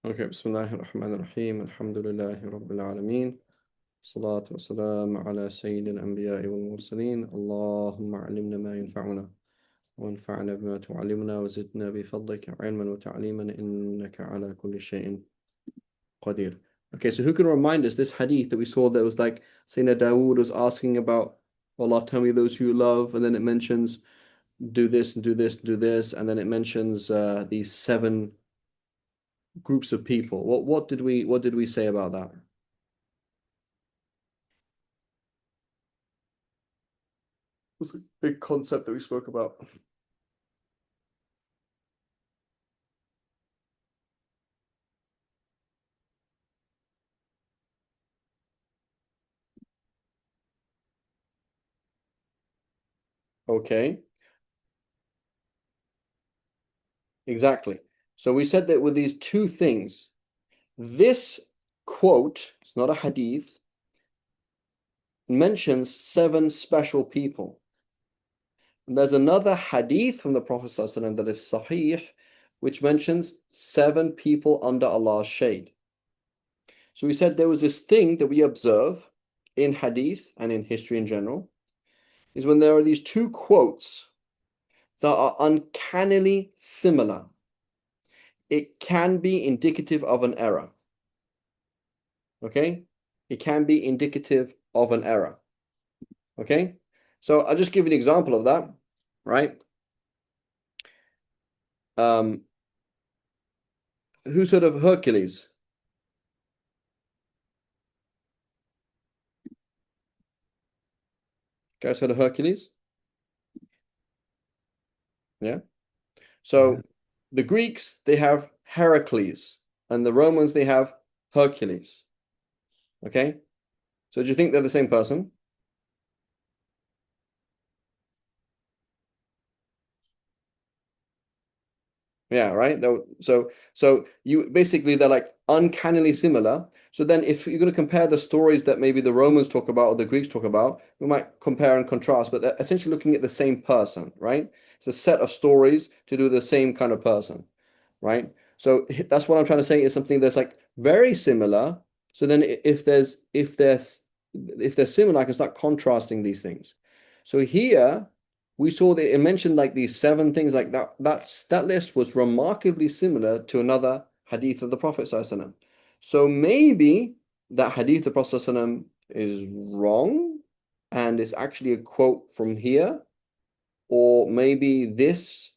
Okay, Bismillahir Rahmanir Rahim. Alhamdulillahi Rabbil Alameen. Salatu wa salam ala Sayyidil Anbiya'i wal Mursaleen. Allahumma alimna ma yanfa'una wa anfa'na bima tu'allimuna wa zidna bi fadlika ilman wa ta'liman innaka ala kulli shay'in qadir. Okay, so who can remind us this hadith that we saw that was like Sayyidina Dawood was asking about, Allah, tell me those who you love, and then it mentions do this and do this and do this, and then it mentions these 7 groups of people. What did we say about that? Was a big concept that we spoke about. Okay, exactly. So we said that with these 2 things, this quote, it's not a hadith, mentions 7 special people. And there's another hadith from the Prophet ﷺ that is sahih, which mentions 7 people under Allah's shade. So we said there was this thing that we observe in hadith and in history in general, is when there are these 2 quotes that are uncannily similar, it can be indicative of an error. Okay? It can be indicative of an error. Okay? So I'll just give you an example of that, right? Who's heard of Hercules? Guys heard of Hercules? Yeah. So the Greeks, they have Heracles, and the Romans, they have Hercules. Okay? So do you think they're the same person? Yeah, right. So you basically they're like uncannily similar. So then if you're going to compare the stories that maybe the Romans talk about or the Greeks talk about, we might compare and contrast, but they're essentially looking at the same person, right? It's a set of stories to do the same kind of person, right? So that's what I'm trying to say is something that's like very similar. So then if they're similar, I can start contrasting these things. So here we saw that it mentioned like these 7 things like that. That list was remarkably similar to another hadith of the Prophet ﷺ. So maybe that hadith of the Prophet ﷺ is wrong and it's actually a quote from here, or maybe this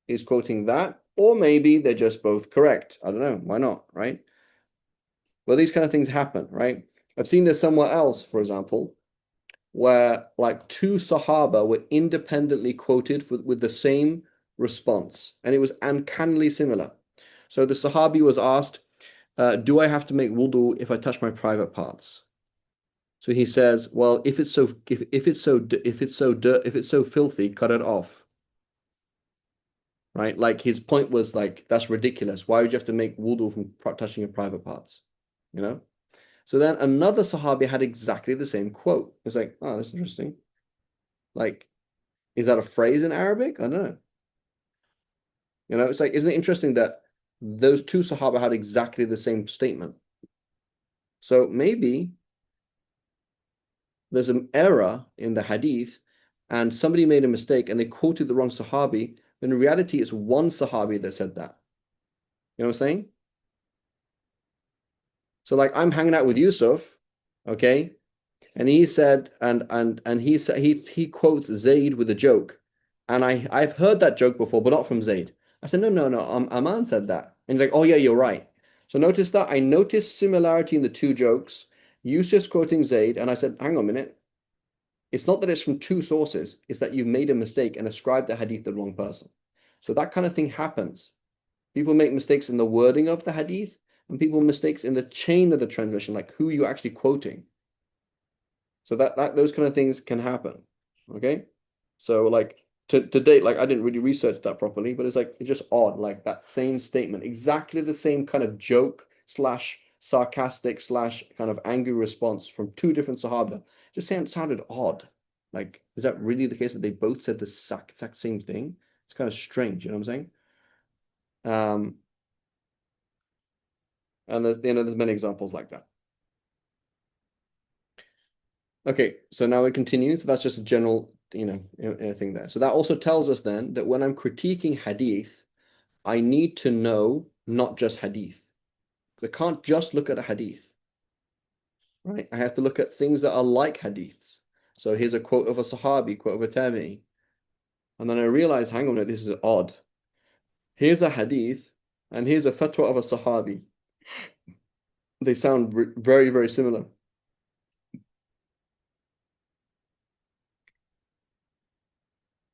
is quoting that, or maybe they're just both correct. I don't know. Why not, right? Well, these kind of things happen, right? I've seen this somewhere else, for example, where like 2 Sahaba were independently quoted with the same response, and it was uncannily similar. So the Sahabi was asked, "Do I have to make wudu if I touch my private parts?" So he says, "Well, if it's so filthy, cut it off." Right? Like his point was like, that's ridiculous. Why would you have to make wudu from touching your private parts? You know? So then another Sahabi had exactly the same quote. It's like, oh, that's interesting. Like, is that a phrase in Arabic? I don't know. You know, it's like, isn't it interesting that those 2 Sahaba had exactly the same statement? So maybe there's an error in the hadith and somebody made a mistake and they quoted the wrong Sahabi, but in reality, it's one Sahabi that said that. You know what I'm saying? So like I'm hanging out with Yusuf, okay? And he said, and he said he quotes Zayd with a joke. And I've heard that joke before, but not from Zayd. I said, no, Aman said that. And he's like, oh yeah, you're right. So notice that I noticed similarity in the 2 jokes. Yusuf's quoting Zayd, and I said, hang on a minute. It's not that it's from 2 sources, it's that you've made a mistake and ascribed the hadith to the wrong person. So that kind of thing happens. People make mistakes in the wording of the hadith, and people mistakes in the chain of the transmission, like who you're actually quoting. So that those kind of things can happen. Okay. So like to date, like I didn't really research that properly, but it's just odd, like that same statement, exactly the same kind of joke slash sarcastic slash kind of angry response from 2 different Sahaba. Just sounded odd. Like, is that really the case that they both said the exact same thing? It's kind of strange, you know what I'm saying? And there's many examples like that. Okay, so now it continues. So that's just a general, thing there. So that also tells us then that when I'm critiquing hadith, I need to know not just hadith. I can't just look at a hadith, right? I have to look at things that are like hadiths. So here's a quote of a Sahabi, quote of a Tabi'i. And then I realize, hang on a minute, this is odd. Here's a hadith, and here's a fatwa of a Sahabi. They sound very, very similar.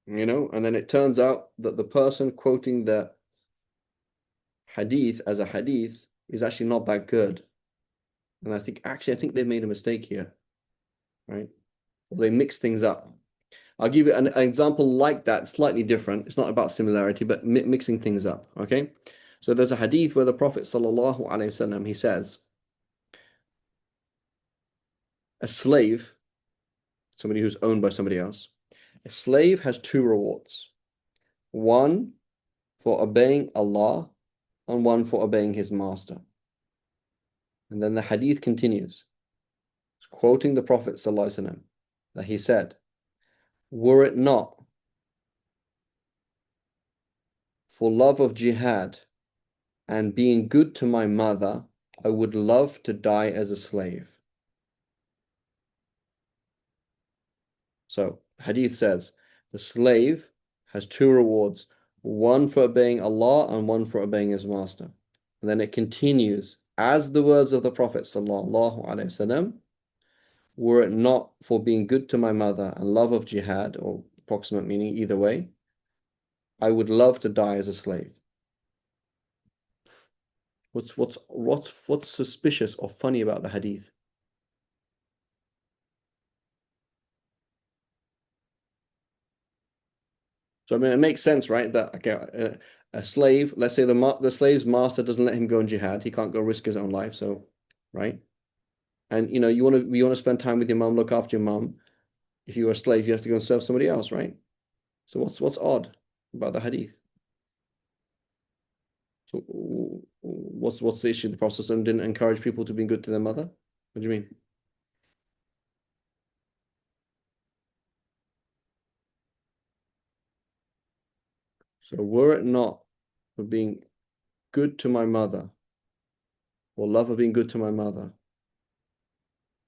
And then it turns out that the person quoting the hadith as a hadith is actually not that good. And I think they've made a mistake here, right? Or they mix things up. I'll give you an example like that, slightly different. It's not about similarity, but mixing things up, okay? So there's a hadith where the Prophet sallallahu alaihi wasallam, he says, a slave, somebody who's owned by somebody else, a slave has two rewards. One for obeying Allah and one for obeying his master. And then the hadith continues, quoting the Prophet ﷺ, that he said, were it not for love of jihad and being good to my mother, I would love to die as a slave. So hadith says, the slave has two rewards, one for obeying Allah and one for obeying his master. And then it continues, as the words of the Prophet sallallahu alaihi wasallam, were it not for being good to my mother and love of jihad, or approximate meaning either way, I would love to die as a slave. What's suspicious or funny about the hadith? So I mean, it makes sense, right? That okay, a slave, let's say the slave's master doesn't let him go in jihad, he can't go risk his own life. So, right? And you want to spend time with your mom, look after your mom. If you're a slave, you have to go and serve somebody else, right? So what's odd about the hadith? So what's the issue? The Prophet didn't encourage people to be good to their mother? What do you mean? So were it not for being good to my mother, or love of being good to my mother,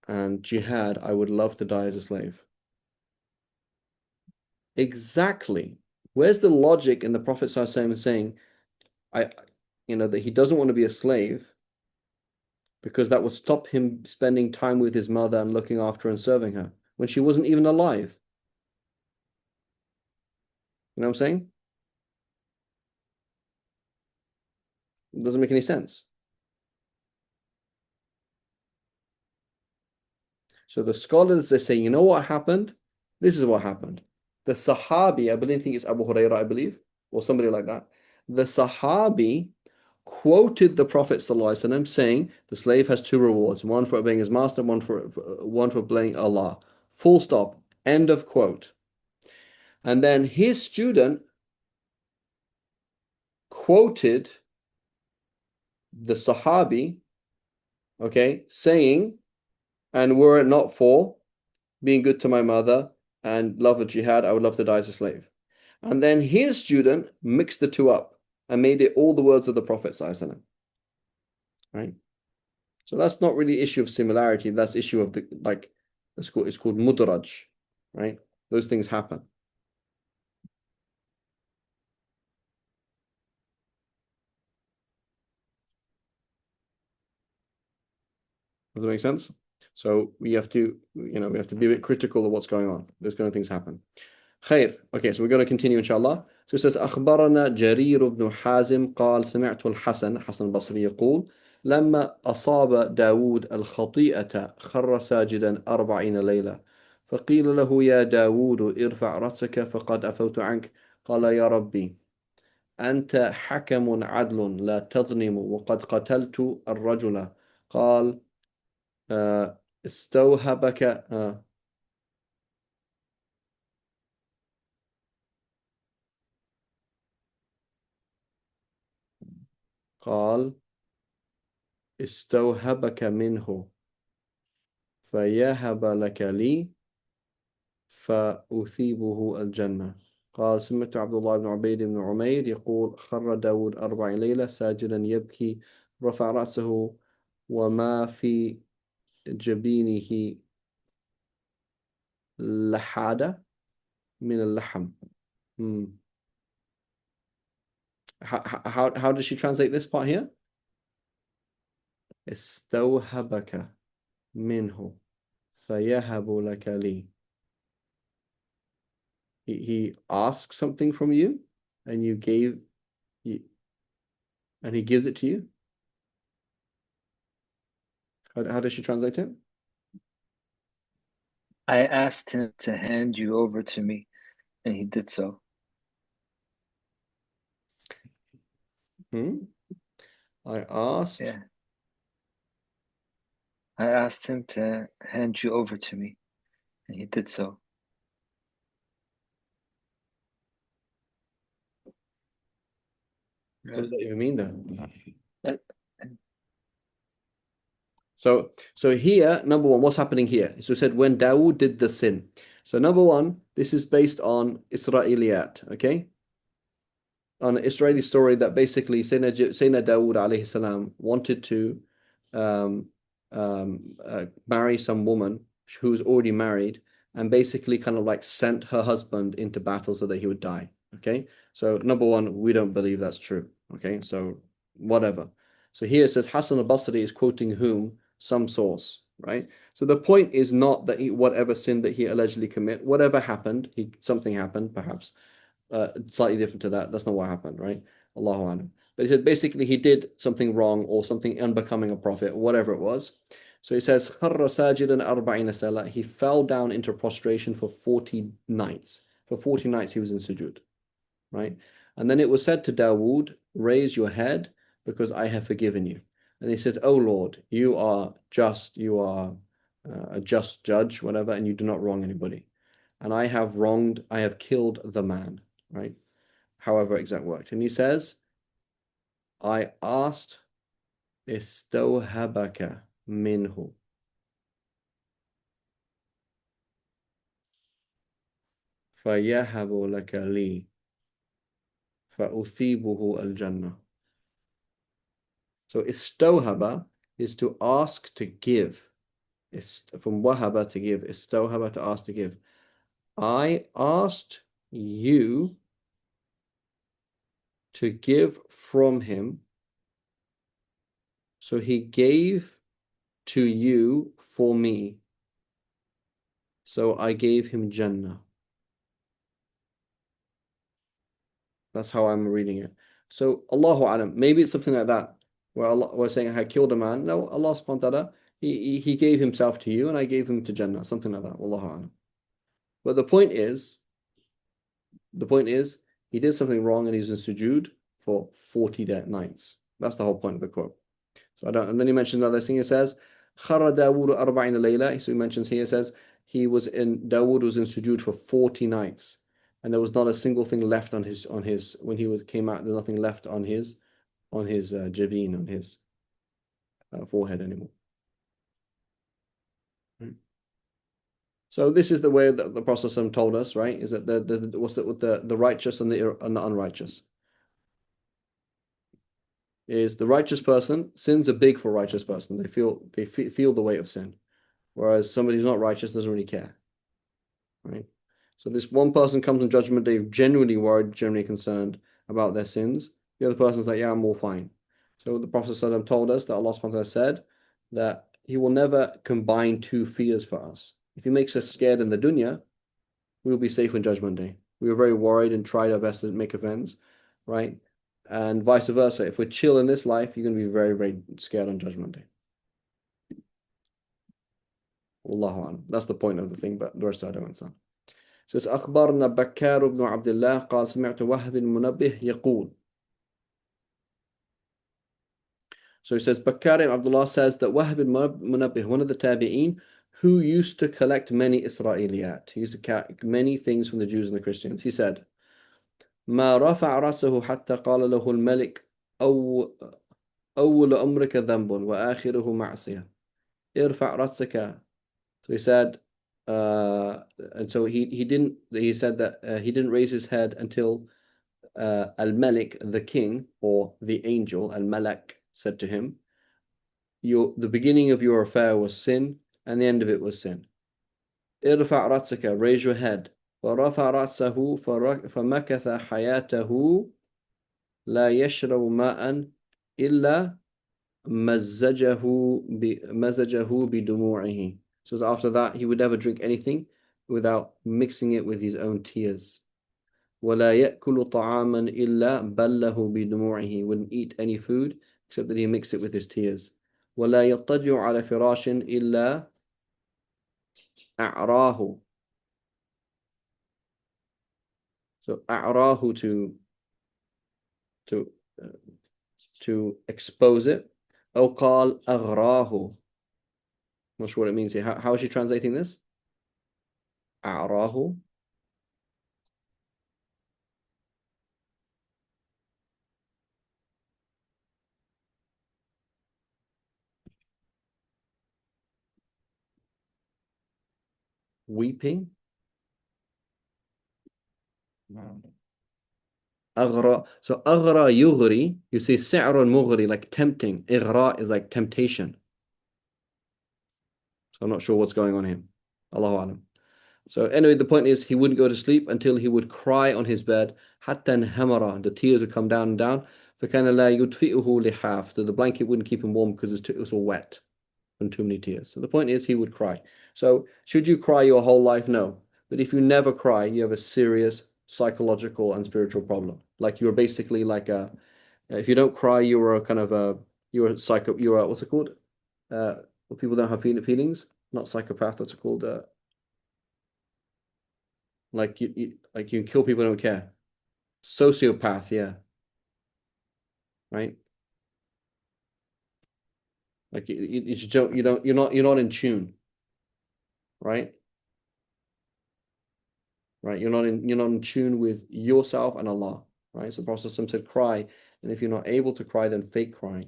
and jihad, I would love to die as a slave. Exactly. Where's the logic in the Prophet saying, I, that he doesn't want to be a slave because that would stop him spending time with his mother and looking after and serving her when she wasn't even alive. You know what I'm saying? It doesn't make any sense. So the scholars, they say, you know what happened? This is what happened. The Sahabi, I think it's Abu Hurairah, I believe, or somebody like that. The Sahabi quoted the Prophet ﷺ saying, the slave has two rewards, one for obeying his master, one for obeying Allah. Full stop. End of quote. And then his student quoted the Sahabi, okay, saying, and were it not for being good to my mother and love of jihad, I would love to die as a slave. And then his student mixed the two up and made it all the words of the Prophet ﷺ. Right? So that's not really issue of similarity. That's issue of it's called mudraj, right? Those things happen. Does that make sense? So we have to be a bit critical of what's going on. Those kind of things happen. خير. Okay, so we're going to continue inshallah. So it says أخبرنا جرير بن حازم قال سمعت الحسن حسن البصري يقول لما أصاب داود الخطيئة خر ساجدا 40 ليلة فقيل له يا داود ارفع رأسك فقد عفوت عنك قال يا ربي أنت حكم عدل لا تظلم وقد قتلت الرجل قال استوهبك قال استوهبك منه فيهب لك لي فأثيبه الجنة. قال سمعت عبد الله بن عبيد بن عمير يقول خر داود 40 ليلة ساجدا يبكي رفع رأسه وما في جبينه لحادة من اللحم. Hmm. How does she translate this part here? استوهبك منه فيهب لك لي. He asks something from you and you gave you, and he gives it to you. How does she translate it? I asked him to hand you over to me, and he did so. I asked. Yeah. I asked him to hand you over to me, and he did so. What does that even mean then? Yeah. So here, number one, what's happening here? So it said when Dawood did the sin. So number one, this is based on Israeliyat, okay? On an Israeli story that basically Sayyidina Dawood alayhi salam wanted to um, marry some woman who was already married and basically kind of like sent her husband into battle so that he would die. Okay, so number one, we don't believe that's true. Okay, so whatever. So here it says Hassan al-Basri is quoting whom? Some source, right? So the point is not that whatever sin that he allegedly commit, whatever happened, something happened perhaps, slightly different to that. That's not what happened, right? Allahu Alam. But he said basically he did something wrong or something unbecoming a prophet, whatever it was. So he says, he fell down into prostration for 40 nights. For 40 nights he was in sujood, right? And then it was said to Dawood, raise your head because I have forgiven you. And he said, oh Lord, you are just, you are a just judge, whatever, and you do not wrong anybody. And I have killed the man, right? However exact worked. And he says, I asked istawhabaka minhu. فَيَهَبُ لَكَ لِي فَأُثِيبُهُ الْجَنَّةِ. So istawhaba is to ask to give. It's from wahaba to give. Istawhaba to ask to give. I asked you to give from him. So he gave to you for me. So I gave him Jannah. That's how I'm reading it. So Allahu Alam, maybe it's something like that, where Allah was saying I had killed a man. No, Allah subhanahu wa ta'ala, he gave himself to you and I gave him to Jannah, something like that. Wallahu Alam. But the point is, he did something wrong and he's in sujood for 40 nights. That's the whole point of the quote. So I don't, and then he mentions another thing. He says, Khara Dawood 40 layla. So he mentions here, says Dawood was in sujood for 40 nights. And there was not a single thing left on his when he came out, there's nothing left on his jabeen, on his forehead anymore. Right. So this is the way that the Prophet told us, right? Is that the righteous and the unrighteous. Is the righteous person, sins are big for a righteous person. They feel the weight of sin, whereas somebody who's not righteous doesn't really care, right? So this one person comes on Judgment Day genuinely worried, genuinely concerned about their sins. The other person's like, yeah, I'm all fine. So the Prophet ﷺ told us that Allah subhanahu wa ta'ala said that He will never combine two fears for us. If He makes us scared in the dunya, we will be safe on Judgment Day. We were very worried and tried our best to make amends, right? And vice versa. If we're chill in this life, you're going to be very, very scared on Judgment Day. Wallahu a'lam. That's the point of the thing, but the rest I don't understand. Says أخبرنا بكار بن عبد الله قال سمعت وهب المنبه يقول. So he says Bakar ibn Abdullah says that Wahb ibn Munabbih, one of the Tabi'een, who used to collect many Israeliyat, he used to collect many things from the Jews and the Christians. He said, ما رفع رأسه حتى قال له الملك أو أول أمرك ذنب وآخره معصية ارفع رأسك. So he said, and so he said that he didn't raise his head until Al-Malik, the king, or the angel, Al-Malak, said to him, the beginning of your affair was sin, and the end of it was sin. ارفع رأسك, raise your head. فرفع رأسه فمكث حياته لا يشرب ماء إلا مزجه بدموعه. So after that, he would never drink anything without mixing it with his own tears. ولا يأكل طعاما إلا بله بدموعه. He wouldn't eat any food except that he mixed it with his tears. ولا يضطجع على فراش إلا أعراه. So أعراه to to expose it. أو قال أغراه. Not sure what it means here. How is she translating this? أعراه. Weeping. أغرى. So أغرى يغري. You see سعر مغري, like tempting. إغراء is like temptation. So I'm not sure what's going on here. Allahu Alam. So anyway, the point is he wouldn't go to sleep until he would cry on his bed. حتى انهمر. The tears would come down and down. فكان لا يدفئه لحاف. So the blanket wouldn't keep him warm because it was all wet from too many tears. So the point is he would cry. So should you cry your whole life? No. But if you never cry, you have a serious psychological and spiritual problem. Like you're basically like if you don't cry, you're a kind of you're a psycho, you're a, what's it called? Well, people don't have feelings, not psychopath, what's it called? Like like you kill people, don't care. Sociopath, yeah. Right? Like you just don't, you're not in tune, right? Right? You're not in tune with yourself and Allah, right? So the Prophet said, cry, and if you're not able to cry, then fake crying,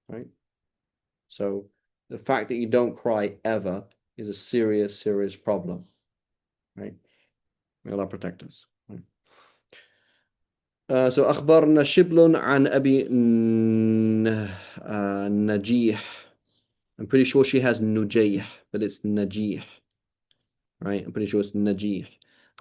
right? So the fact that you don't cry ever is a serious, serious problem, right? May Allah protect us. Right? So أخبرنا شبل عن أبي نجيح. I'm pretty sure she has نجيح, but it's نجيح, right? I'm pretty sure it's نجيح.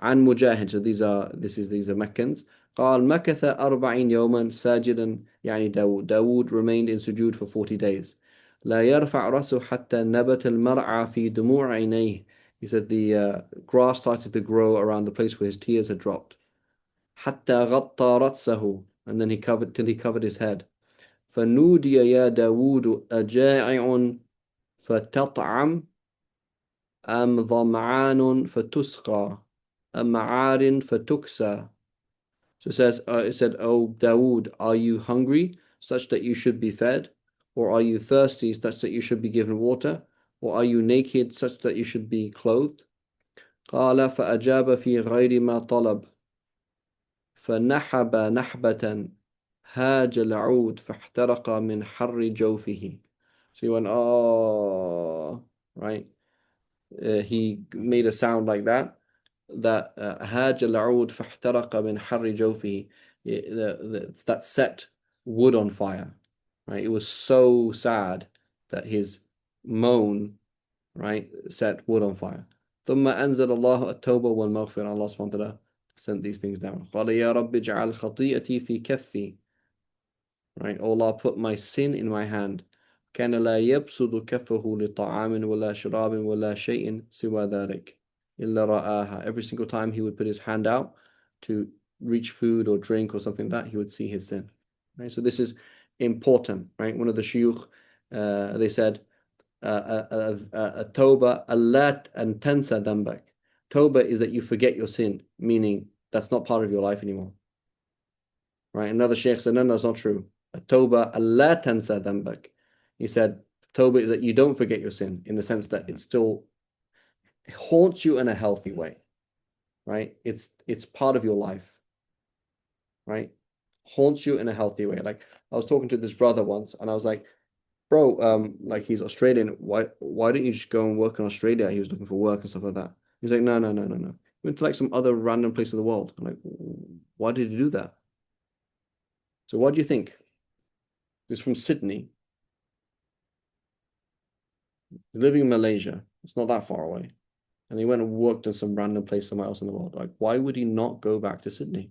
عن مجاهد. So these are Meccans. قال مكث 40 يوما ساجدا يعني داود remained in sujood for 40 days. لا يرفع رأسه حتى نبت المرعى في دموع عينيه. He said the grass started to grow around the place where his tears had dropped. حتى غطى رأسه, and then he covered his head. فنودي يا داود أجائع فتطعم أم ظمعان فتسقى أم عار فتكسى. So it said, "Oh Dawood, are you hungry such that you should be fed? Or are you thirsty such that you should be given water? Or are you naked such that you should be clothed?" قال فأجاب في غير ما طلب فنحب نحبة هاج العود فاحترق من حر جوفه. So he went, oh, right? He made a sound like that. That هاج العود فاحترق من حر جوفه. That set wood on fire, right? It was so sad that his moan, right, set wood on fire. ثم أنزل الله التوبة والمغفرة. Allah subhanahu wa ta'ala sent these things down. قال يا رب اجعل خطيئتي في كفي. Right, oh Allah, put my sin in my hand. كان لا يبسط كفه لطعام ولا شراب ولا شيء سوى ذلك إلا رآها. Every single time he would put his hand out to reach food or drink or something like that, he would see his sin. Right, so this is important. Right, one of the shuyukh, they said, Tawbah allat and tansa dambak. Tawbah is that you forget your sin, meaning that's not part of your life anymore. Right, another sheikh said, no, that's not true. Tawbah Allah tansa dambak. He said, Tawbah is that you don't forget your sin in the sense that it still haunts you in a healthy way, right? It's part of your life, right? haunts you in a healthy way. Like I was talking to this brother once, and I was like, bro, like he's Australian. Why don't you just go and work in Australia? He was looking for work and stuff like that. He's like, no, no, no, no, no. He went to like some other random place in the world. I'm like, why did he do that? So what do you think? He's from Sydney. He's living in Malaysia. It's not that far away. And he went and worked in some random place somewhere else in the world. Like, why would he not go back to Sydney?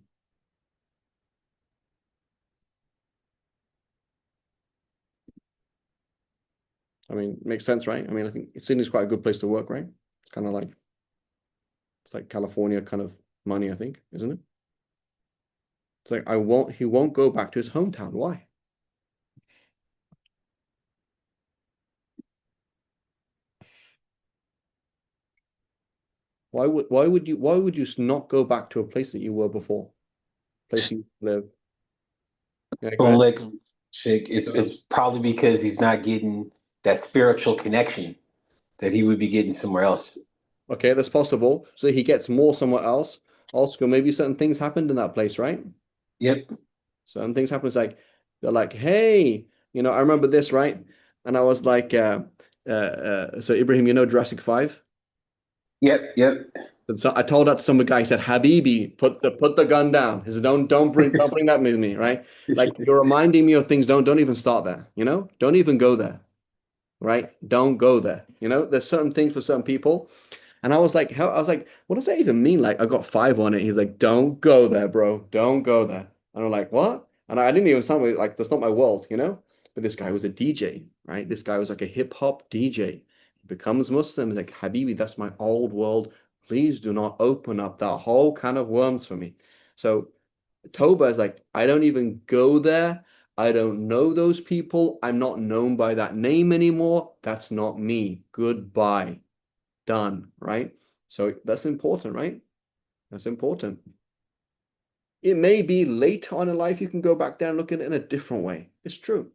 I mean, it makes sense, right? I mean, I think Sydney's quite a good place to work, right? It's kind of like it's like California kind of money, I think, isn't it? It's like he won't go back to his hometown. Why? Why would you not go back to a place that you were before? Place you live. Yeah, go Don't ahead. let Sheikh. It's probably because he's not getting that spiritual connection that he would be getting somewhere else. Okay, that's possible. So he gets more somewhere else. Also, maybe certain things happened in that place, right? Yep. Certain things happen. It's like they're like, hey, I remember this, right? And I was like, so Ibrahim, Jurassic 5? Yep. Yep. And so I told that to some guy. He said, Habibi, put the gun down. He said, don't bring that with me, right? Like you're reminding me of things. Don't even start there. Don't even go there, right? Don't go there. There's certain things for certain people. And I was like, what does that even mean? Like, I got 5 on it. He's like, don't go there, bro. Don't go there. And I'm like, what? And I didn't even sound like that's not my world. But this guy was a DJ, right? This guy was like a hip hop DJ. He becomes Muslim. He's like, Habibi, that's my old world. Please do not open up that whole can of worms for me. So Toba is like, I don't even go there. I don't know those people. I'm not known by that name anymore. That's not me. Goodbye. Done, right? So that's important, right? That's important. It may be later on in life you can go back there and look at it in a different way. It's true.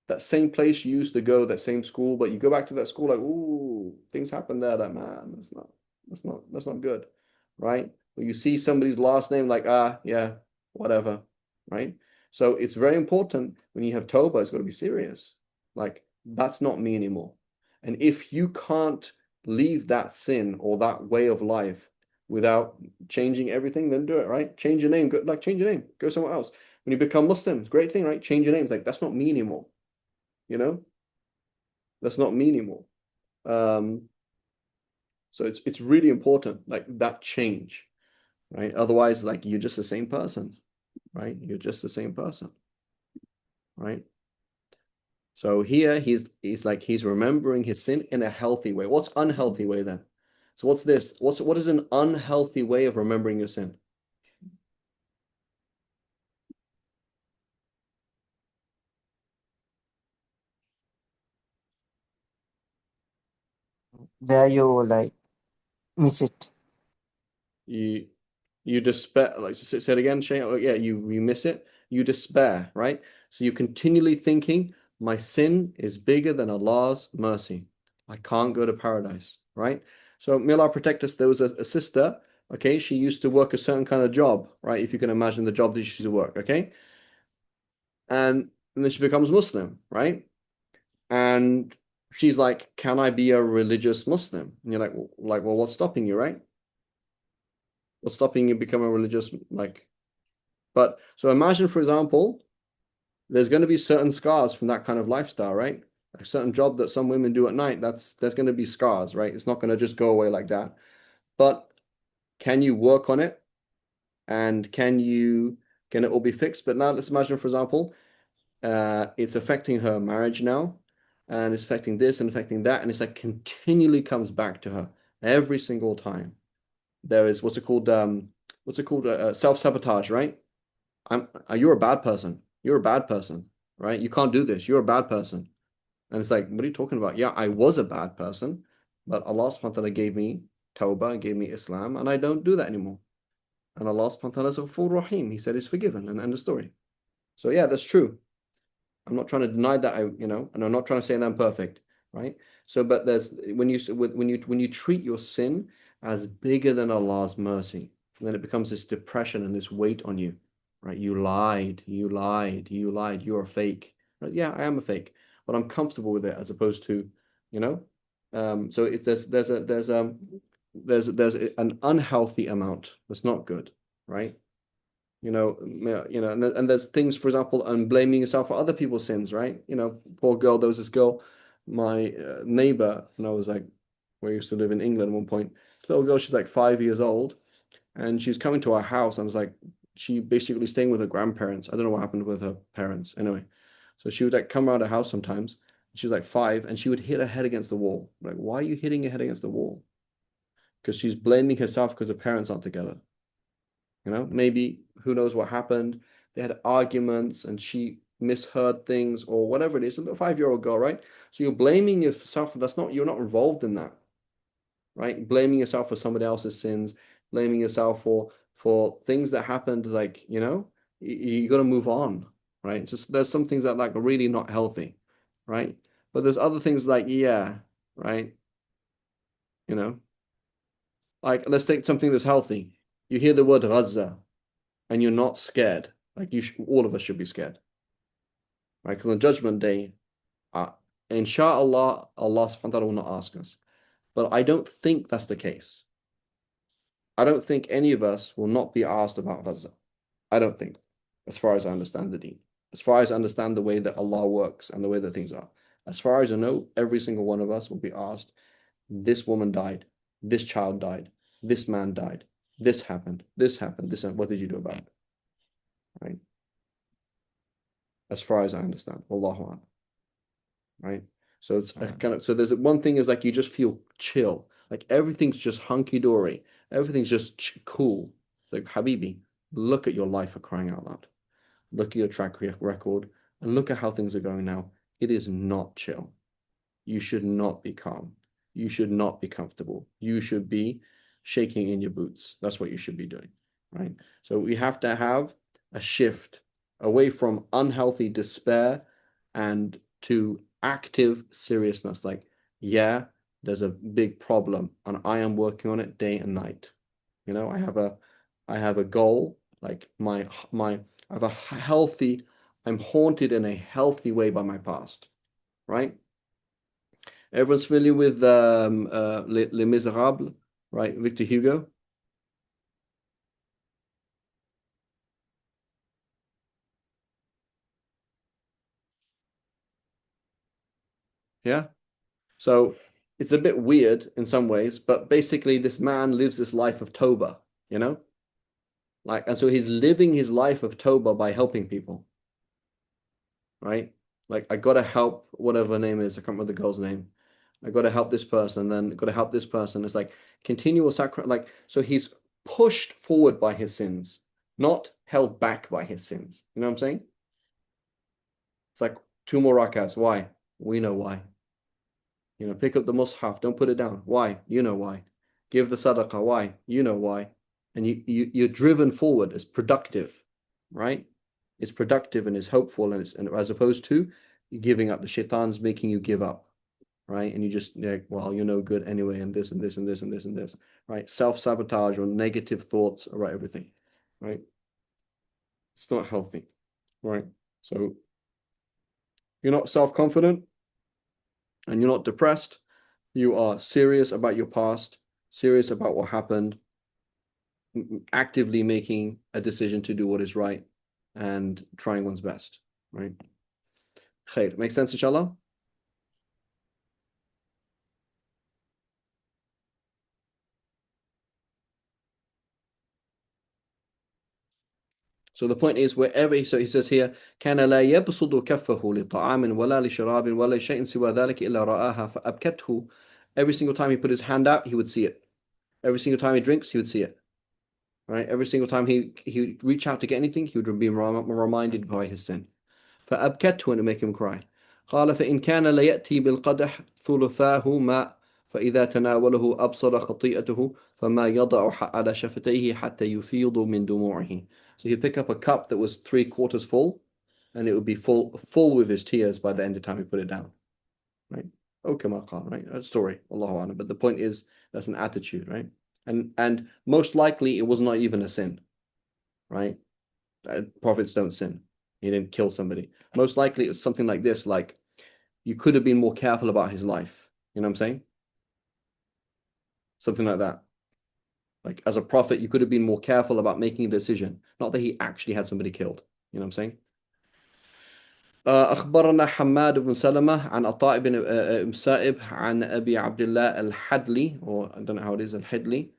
That same place you used to go, that same school, but you go back to that school like, ooh, things happen there. That man, that's not good, right? Or you see somebody's last name like, yeah, whatever, right? So it's very important when you have Toba, it's got to be serious. Like, that's not me anymore. And if you can't leave that sin or that way of life without changing everything, then do it, right? Change your name, change your name, go somewhere else. When you become Muslim, great thing, right? Change your name. It's like, that's not me anymore. That's not me anymore. So it's really important, like that change, right? Otherwise, like you're just the same person, right? You're just the same person, right? So here he's like he's remembering his sin in a healthy way. What's unhealthy way then? So what's this? What is an unhealthy way of remembering your sin? where you like miss it. You you despair, like say it again, Shay. Oh, yeah, you miss it. You despair, right? So you're continually thinking, my sin is bigger than Allah's mercy. I can't go to paradise, right? So may Allah protect us. There was a sister, okay, she used to work a certain kind of job, right? If you can imagine the job that she used to work, okay? And then she becomes Muslim, right? And she's like, can I be a religious Muslim? And you're well, what's stopping you, right? What's stopping you becoming a religious, like, but so imagine, for example, there's going to be certain scars from that kind of lifestyle, right? A certain job that some women do at night, there's going to be scars, right? It's not going to just go away like that. But can you work on it? And can it all be fixed? But now let's imagine, for example, it's affecting her marriage now, and it's affecting this and affecting that, and it's like continually comes back to her every single time. There is self-sabotage, right? You're a bad person. You're a bad person, right? You can't do this. You're a bad person. And it's like, what are you talking about? Yeah, I was a bad person, but Allah subhanahu wa ta'ala gave me Tawbah, gave me Islam, and I don't do that anymore. And Allah subhanahu wa ta'ala is Ghafur Rahim. He said he's forgiven, and end of story. So yeah, that's true. I'm not trying to deny that and I'm not trying to say that I'm perfect, right? So, but there's when you treat your sin as bigger than Allah's mercy, then it becomes this depression and this weight on you. right? You lied, you're a fake. Right? Yeah, I am a fake, but I'm comfortable with it as opposed to, you know. So if there's an unhealthy amount that's not good, right? And there's things, for example, and blaming yourself for other people's sins, right? Poor girl. There was this girl, my neighbor, when I was like, we used to live in England at one point. This little girl, she's like 5 years old, and she's coming to our house. I was like, she basically staying with her grandparents. I don't know what happened with her parents. Anyway, so she would like come around the house sometimes. She was like 5, and she would hit her head against the wall. Like, why are you hitting your head against the wall? Because she's blaming herself because her parents aren't together. Maybe who knows what happened. They had arguments and she misheard things or whatever it is. A little 5-year-old girl, right? So you're blaming yourself. You're not involved in that, right? Blaming yourself for somebody else's sins, blaming yourself for things that happened. Like, you got to move on, right? Just there's some things that like are really not healthy, right? But there's other things like, yeah, right? Like let's take something that's healthy. You hear the word Gaza and you're not scared. Like all of us should be scared, right? Because on Judgment Day, inshallah, Allah subhanahu wa ta'ala will not ask us. But I don't think that's the case. I don't think any of us will not be asked about Gaza. I don't think, as far as I understand the deen, as far as I understand the way that Allah works and the way that things are. As far as I know, every single one of us will be asked, this woman died, this child died, this man died, this happened, this happened, this happened. What did you do about it? Right? As far as I understand. Wallahu a'lam. Right? So it's so there's one thing is like you just feel chill. Like everything's just hunky-dory. Everything's just cool. It's like, Habibi, look at your life for crying out loud. Look at your track record and look at how things are going now. It is not chill. You should not be calm. You should not be comfortable. You should be shaking in your boots. That's what you should be doing, right? So we have to have a shift away from unhealthy despair and to active seriousness. Like, yeah, there's a big problem and I am working on it day and night. I have a goal, like I have a healthy, I'm haunted in a healthy way by my past, right? Everyone's familiar with Les Miserables, right? Victor Hugo. Yeah. So it's a bit weird in some ways, but basically this man lives this life of Toba, and so he's living his life of Toba by helping people, right? Like I gotta help whatever her name is. I can't remember the girl's name. I gotta help this person, then gotta help this person. It's like continual sacrifice. Like so he's pushed forward by his sins, not held back by his sins. You know what I'm saying? It's like 2 more rakats. Why? We know why. Pick up the mushaf. Don't put it down. Why? You know why. Give the sadaqah. Why? You know why. And you're driven forward. It's productive, right? It's productive and it's hopeful and as opposed to giving up. The shaitan's making you give up, right? And you just well, you're no good anyway, and this and this and this and this and this, right? Self-sabotage or negative thoughts about everything, right? It's not healthy, right? So you're not self-confident and you're not depressed. You are serious about your past, serious about what happened, actively making a decision to do what is right and trying one's best, right? Khair. Makes sense, inshallah? So the point is, wherever, so he says here, كان لا يبسط كفه لطعام ولا لشراب ولا شيء سوى ذلك إلا رآها فأبكته. Every single time he put his hand out, he would see it. Every single time he drinks, he would see it. Right? Every single time he would reach out to get anything, he would be reminded by his sin. فأبكته, and it make him cry. قال فإن كان ليأتي بالقدح ثلثاه ماء فإذا تناوله أبصر خطيئته فما يضع على شفتيه حتى يفيض من دموعه. So he'd pick up a cup that was 3/4 full, and it would be full with his tears by the end of the time he put it down. Right? Okay, right? A story, Allahu A'lam. But the point is, that's an attitude, right? And most likely it was not even a sin, right? Prophets don't sin. He didn't kill somebody. Most likely it was something like this, like you could have been more careful about his life. You know what I'm saying? Something like that. Like as a prophet, you could have been more careful about making a decision. Not that he actually had somebody killed. You know what I'm saying? أخبرنا حماد بن سلمة عن عطاء بن مسائب عن أبي عبد الله الحدلي, or I don't know how it is, الحدلي.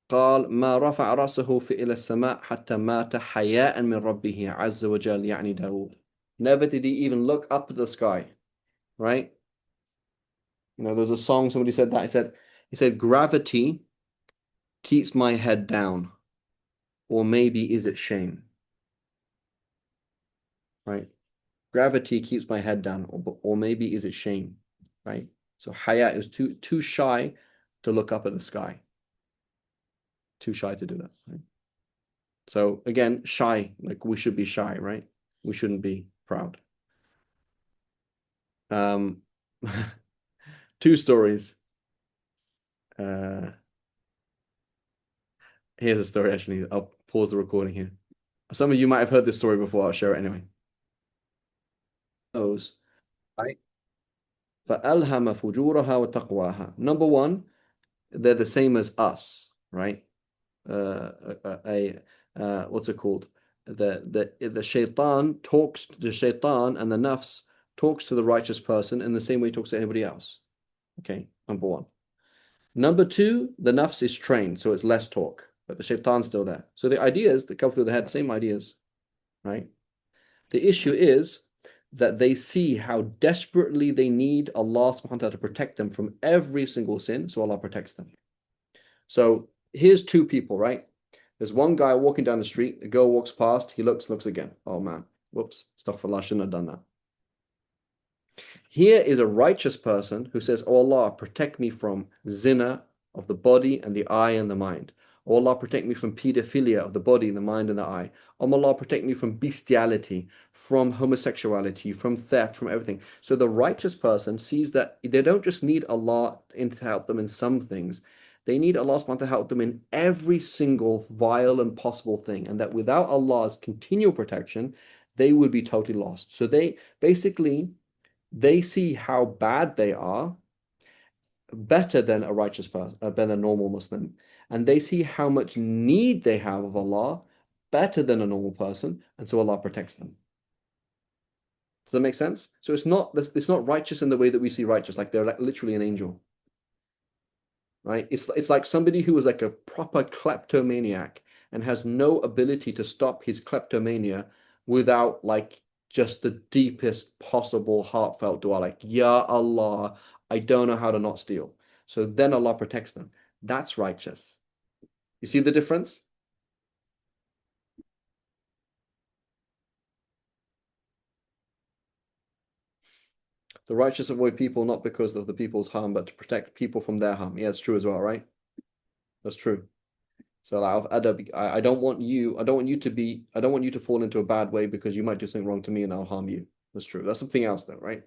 قال ما رفع رأسه إلى السماء حتى مات حياء من ربه عز وجل, يعني داود. Never did he even look up at the sky, right? You know, there's a song, somebody said that, he said, gravity keeps my head down, or maybe is it shame? Right? Gravity keeps my head down, or maybe is it shame? Right? So haya is too shy to look up at the sky. Too shy to do that. Right? So again, shy, like we should be shy, right? We shouldn't be proud. Two stories. Here's a story, actually. I'll pause the recording here. Some of you might have heard this story before. I'll share it anyway. Those, right? فَأَلْهَمَ فُجُورَهَا وَتَقْوَاهَا. Number one, they're the same as us, right? What's it called? The shaitan talks, the shaitan and the nafs talks to the righteous person in the same way he talks to anybody else. Okay, number one. Number two, the nafs is trained, so it's less talk, but the shaitan's still there. So the ideas that come through the head, same ideas, right? The issue is that they see how desperately they need Allah subhanahu wa ta'ala to protect them from every single sin, so Allah protects them. So here's two people, right? There's one guy walking down the street, a girl walks past, he looks again. Oh man, whoops, astaghfirullah, shouldn't have done that. Here is a righteous person who says, oh Allah, protect me from zina of the body and the eye and the mind. Oh Allah, protect me from pedophilia of the body, the mind, and the eye. Oh Allah, protect me from bestiality, from homosexuality, from theft, from everything. So the righteous person sees that they don't just need Allah to help them in some things. They need Allah subhanahu wa ta'ala to help them in every single vile and possible thing. And that without Allah's continual protection, they would be totally lost. So they basically, they see how bad they are better than a righteous person, better than a normal Muslim. And they see how much need they have of Allah better than a normal person. And so Allah protects them. Does that make sense? So it's not righteous in the way that we see righteous, like they're like literally an angel. Right? It's like somebody who is like a proper kleptomaniac and has no ability to stop his kleptomania without like just the deepest possible heartfelt dua, like, Ya Allah, I don't know how to not steal. So then Allah protects them. That's righteous. You see the difference? The righteous avoid people not because of the people's harm, but to protect people from their harm. Yeah, it's true as well, right? That's true. So like, I don't want you to fall into a bad way because you might do something wrong to me and I'll harm you. That's true. That's something else though, right?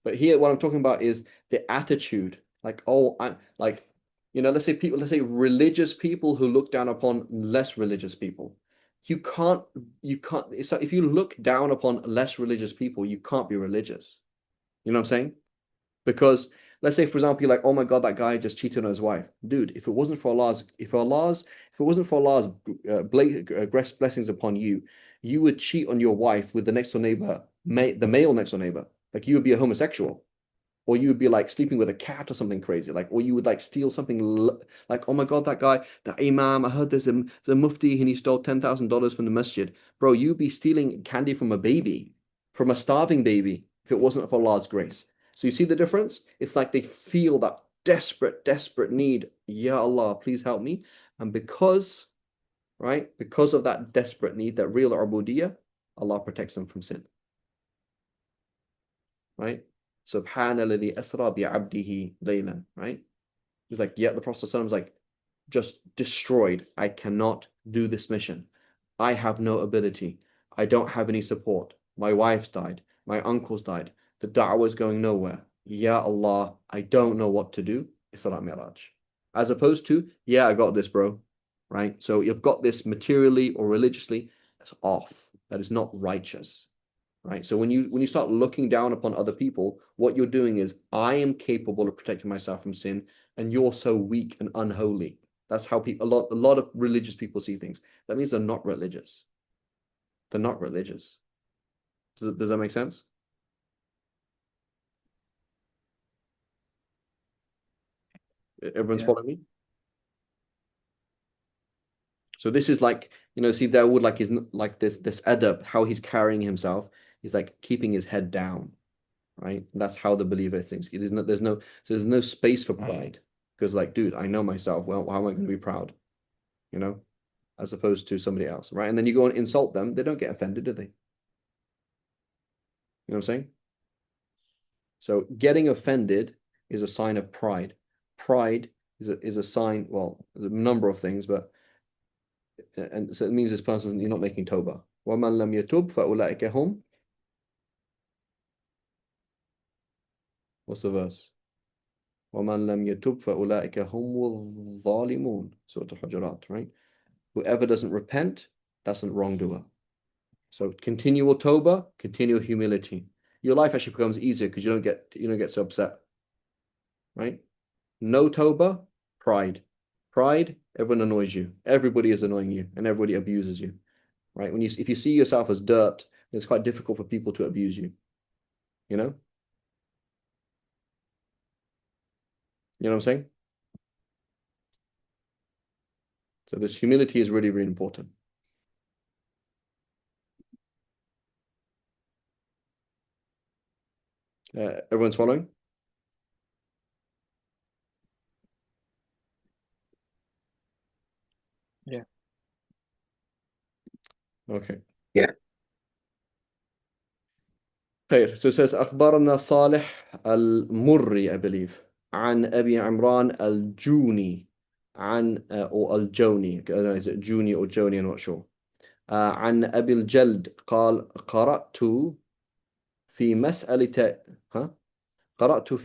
But here what I'm talking about is the attitude. Like, oh, I'm like, let's say religious people who look down upon less religious people. You can't, so if you look down upon less religious people, you can't be religious. You know what I'm saying? Because let's say, for example, you're like, oh my God, that guy just cheated on his wife. Dude, if it wasn't for Allah's blessings upon you, you would cheat on your wife with the next door neighbor, the male next door neighbor. Like you would be a homosexual. Or you would be like sleeping with a cat or something crazy. Like, or you would like steal something like, oh my God, that guy, that imam, I heard there's a mufti and he stole $10,000 from the masjid. Bro, you'd be stealing candy from a baby, from a starving baby, if it wasn't for Allah's grace. So you see the difference? It's like they feel that desperate need. Ya Allah, please help me. And because of that desperate need, that real ubudiyah, Allah protects them from sin. Right? Subhanalladhi asra bi'abdihi laylan, right? He's like, yeah, the Prophet was like, just destroyed. I cannot do this mission. I have no ability. I don't have any support. My wife's died. My uncle's died. The da'wah is going nowhere. Ya Allah, I don't know what to do. Isra Mi'raj. As opposed to, yeah, I got this, bro. right? So you've got this materially or religiously, that's off. That is not righteous, right? So when you start looking down upon other people, what you're doing is, I am capable of protecting myself from sin, and you're so weak and unholy. That's how people, a lot of religious people see things. That means they're not religious. They're not religious. Does that make sense? Everyone's Yeah. following me? So this is like, see Dawood, like he's like this adab, how he's carrying himself. He's like keeping his head down, right? And that's how the believer thinks. There's no space for pride, because like, dude, I know myself. Well, how am I going to be proud? As opposed to somebody else, right? And then you go and insult them, they don't get offended, do they? You know what I'm saying? So getting offended is a sign of pride. Pride is a sign, well, there's a number of things, but and so it means this person, you're not making tawbah. وَمَنْ لَمْ يَتُبْ فَأُولَٰئِكَ هُمْ. What's the verse? وَمَنْ لَمْ يَتُبْ فَأُولَٰئِكَ هُمُ الظَّالِمُونَ. Surah Al-Hujurat, right? Whoever doesn't repent, that's a wrongdoer. So continual tawbah, continual humility. Your life actually becomes easier because you don't get so upset, right? No tawbah, pride. Pride, everyone annoys you. Everybody is annoying you, and everybody abuses you, right? If you see yourself as dirt, it's quite difficult for people to abuse you. You know? You know what I'm saying? So this humility is really, really important. Everyone's following? Yeah. Okay. Yeah. خير. So it says أخبرنا صالح المري, I believe, عن أبي عمران الجوني عن or الجوني. I don't know, is it Juni or Joni? I'm not sure. عن أبي الجلد قال قرأت في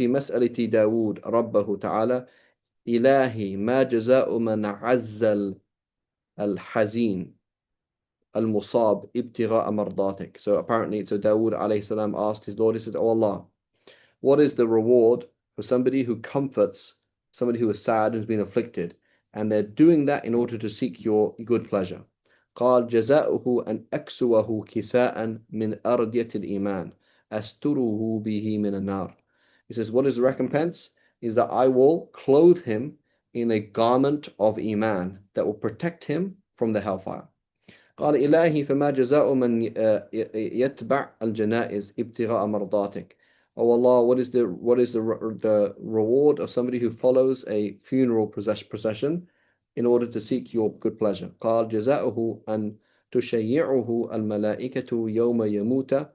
مسألة داود ربه تعالى إلهي ما جزاء من عز الحزين المصاب ابتغاء مرضاتك. So apparently, Dawood alayhi salam asked his Lord, he said, "Oh Allah, what is the reward for somebody who comforts somebody who is sad, who's been afflicted, and they're doing that in order to seek your good pleasure?" قال جزاؤه أن أكسوه كساء من أردية الإيمان أستره به من النار. He says, what is the recompense? Is that I will clothe him in a garment of Iman that will protect him from the hellfire. قال إلهي فما جزاء من يتبع الجنائز ابتغاء مرضاتك. Oh Allah, what is the reward of somebody who follows a funeral procession in order to seek your good pleasure? قال جزاؤه أن تشيعه الملائكة يوم يموت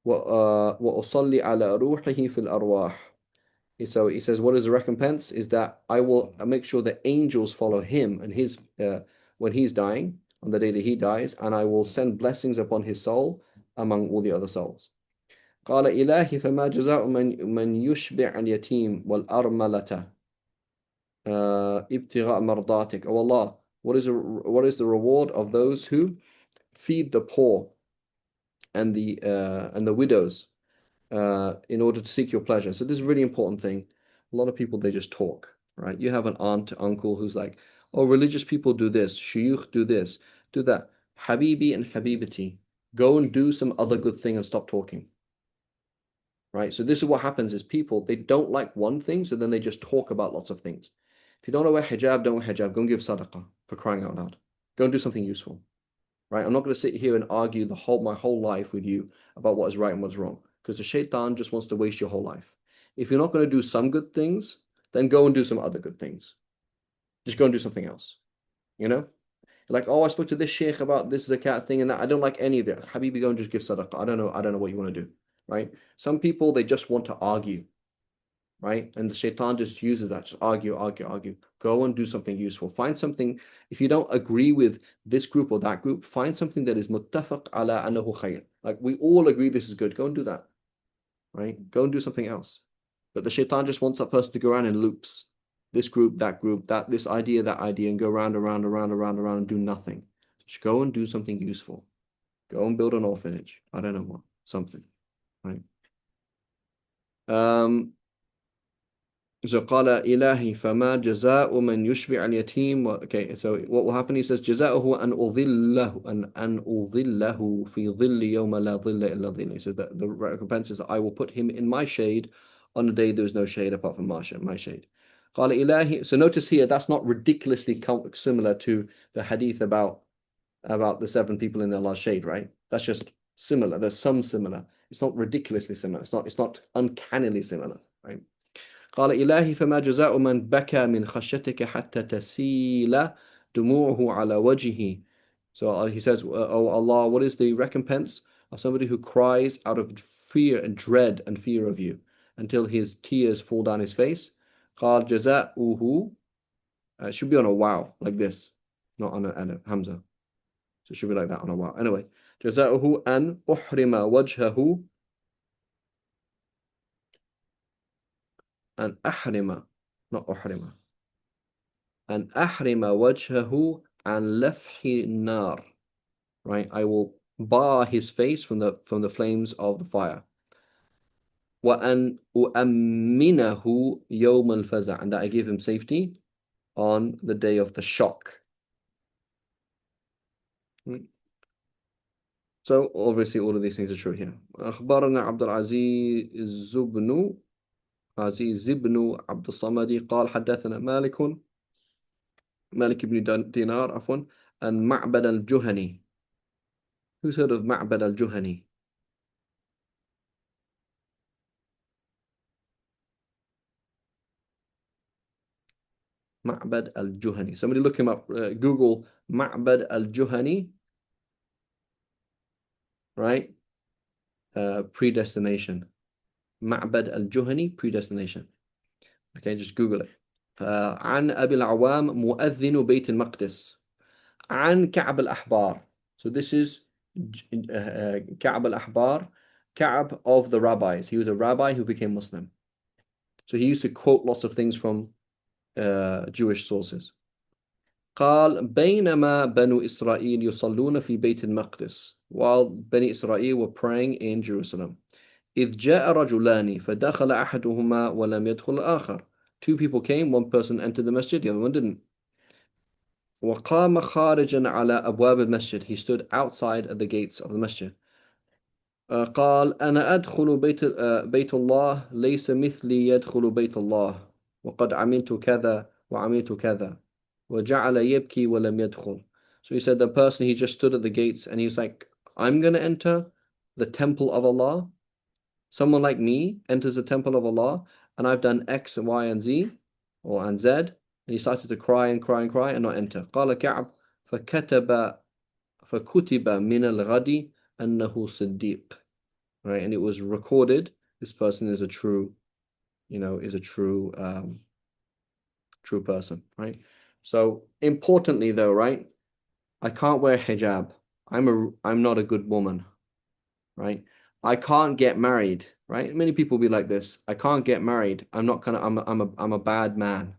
وأصلي على روحه في الأرواح. So he says, what is the recompense? Is that I will make sure that angels follow him and his when he's dying, on the day that he dies, and I will send blessings upon his soul among all the other souls. قال إلهي فما جزاء من يشبع اليتيم والأرملة ابتغاء مرضاتك. Oh Allah, what is the reward of those who feed the poor and the widows in order to seek your pleasure? So this is a really important thing. A lot of people, they just talk, right? You have an aunt, uncle who's like, oh, religious people do this, shuyukh do this, do that. Habibi and Habibati, go and do some other good thing and stop talking. Right? So this is what happens is people, they don't like one thing, so then they just talk about lots of things. If you don't know wear hijab, don't wear hijab. Go and give sadaqah, for crying out loud. Go and do something useful. Right? I'm not going to sit here and argue my whole life with you about what is right and what's wrong, because the shaitan just wants to waste your whole life. If you're not going to do some good things, then go and do some other good things. Just go and do something else. Like, oh, I spoke to this sheikh about this zakat thing and that. I don't like any of it. Habibi, go and just give sadaqah. I don't know what you want to do. Right? Some people, they just want to argue. Right? And the shaitan just uses that. Just argue. Go and do something useful. Find something. If you don't agree with this group or that group, find something that is muttafaq ala annahu khayr. Like, we all agree this is good. Go and do that. Right? Go and do something else. But the shaitan just wants that person to go around in loops. this group, that this idea, that idea, and go round and round and round and round and round and do nothing. Just go and do something useful. Go and build an orphanage. I don't know what, something, right? So قال إلهي فما جزاء من يشبع اليتيم. Okay, so what will happen? He says جزاؤه أن أظله في ظل يوم لا ظل إلا ظله. So the recompense is I will put him in my shade on a day there is no shade apart from my shade. قال إلهي. So notice here that's not ridiculously similar to the hadith about the 7 people in Allah's shade, right? That's just similar. There's some similar. It's not ridiculously similar. It's not uncannily similar, right? قال إلهي فما جزاء من بكى من خشيتك حتى تسيل دموعه على وجهه. So he says, oh Allah, what is the recompense of somebody who cries out of fear and dread and fear of you until his tears fall down his face? قال جزاؤه. It should be on a wow, like this, not on a hamza. So it should be like that on a wow. Anyway, جزاؤه أن أحرم وجهه أن أحرم not أحرم أن أحرم وجهه عن لفح النار, right? I will bar his face from the flames of the fire. وأن أؤمنه يوم الفزع, and that I give him safety on the day of the shock. So obviously all of these things are true here. أخبرنا عبد العزيز بن عبد الصمد قال حدثنا مالك بن دينار عفوا عن معبد الجهني. Who's heard of معبد الجهني? معبد الجهني. Somebody look him up. Google معبد الجهني. Right? Predestination. معبد الجهني predestination. Okay, just Google it. عن أبي العوام مؤذن بيت المقدس. عن كعب الأحبار. So this is كعب الأحبار, Ka'b of the rabbis. He was a rabbi who became Muslim. So he used to quote lots of things from Jewish sources. قال بينما بنو إسرائيل يصلون في بيت المقدس, while Bani Israel were praying in Jerusalem. إذ جاء رجلان فدخل أحدهما ولم يدخل الآخر. 2 people came, one person entered the masjid, the other one didn't. وقام خارجا على أبواب المسجد. He stood outside at the gates of the masjid. قال أنا أدخل بيت الله ليس مثلي يدخل بيت الله وقد عملت كذا وعملت كذا وجعل يبكي ولم يدخل. So he said the person, he just stood at the gates and he was like, I'm going to enter the temple of Allah. Someone like me enters the temple of Allah and I've done X and Y and Z and Z, and he started to cry and cry and cry and not enter. قال كعب فكتب من الغد أنه صديق. Right, and it was recorded this person is a true, true person, right? So importantly though, right, I can't wear hijab. I'm not a good woman, right? I can't get married, right? Many people be like this. I can't get married. I'm a bad man,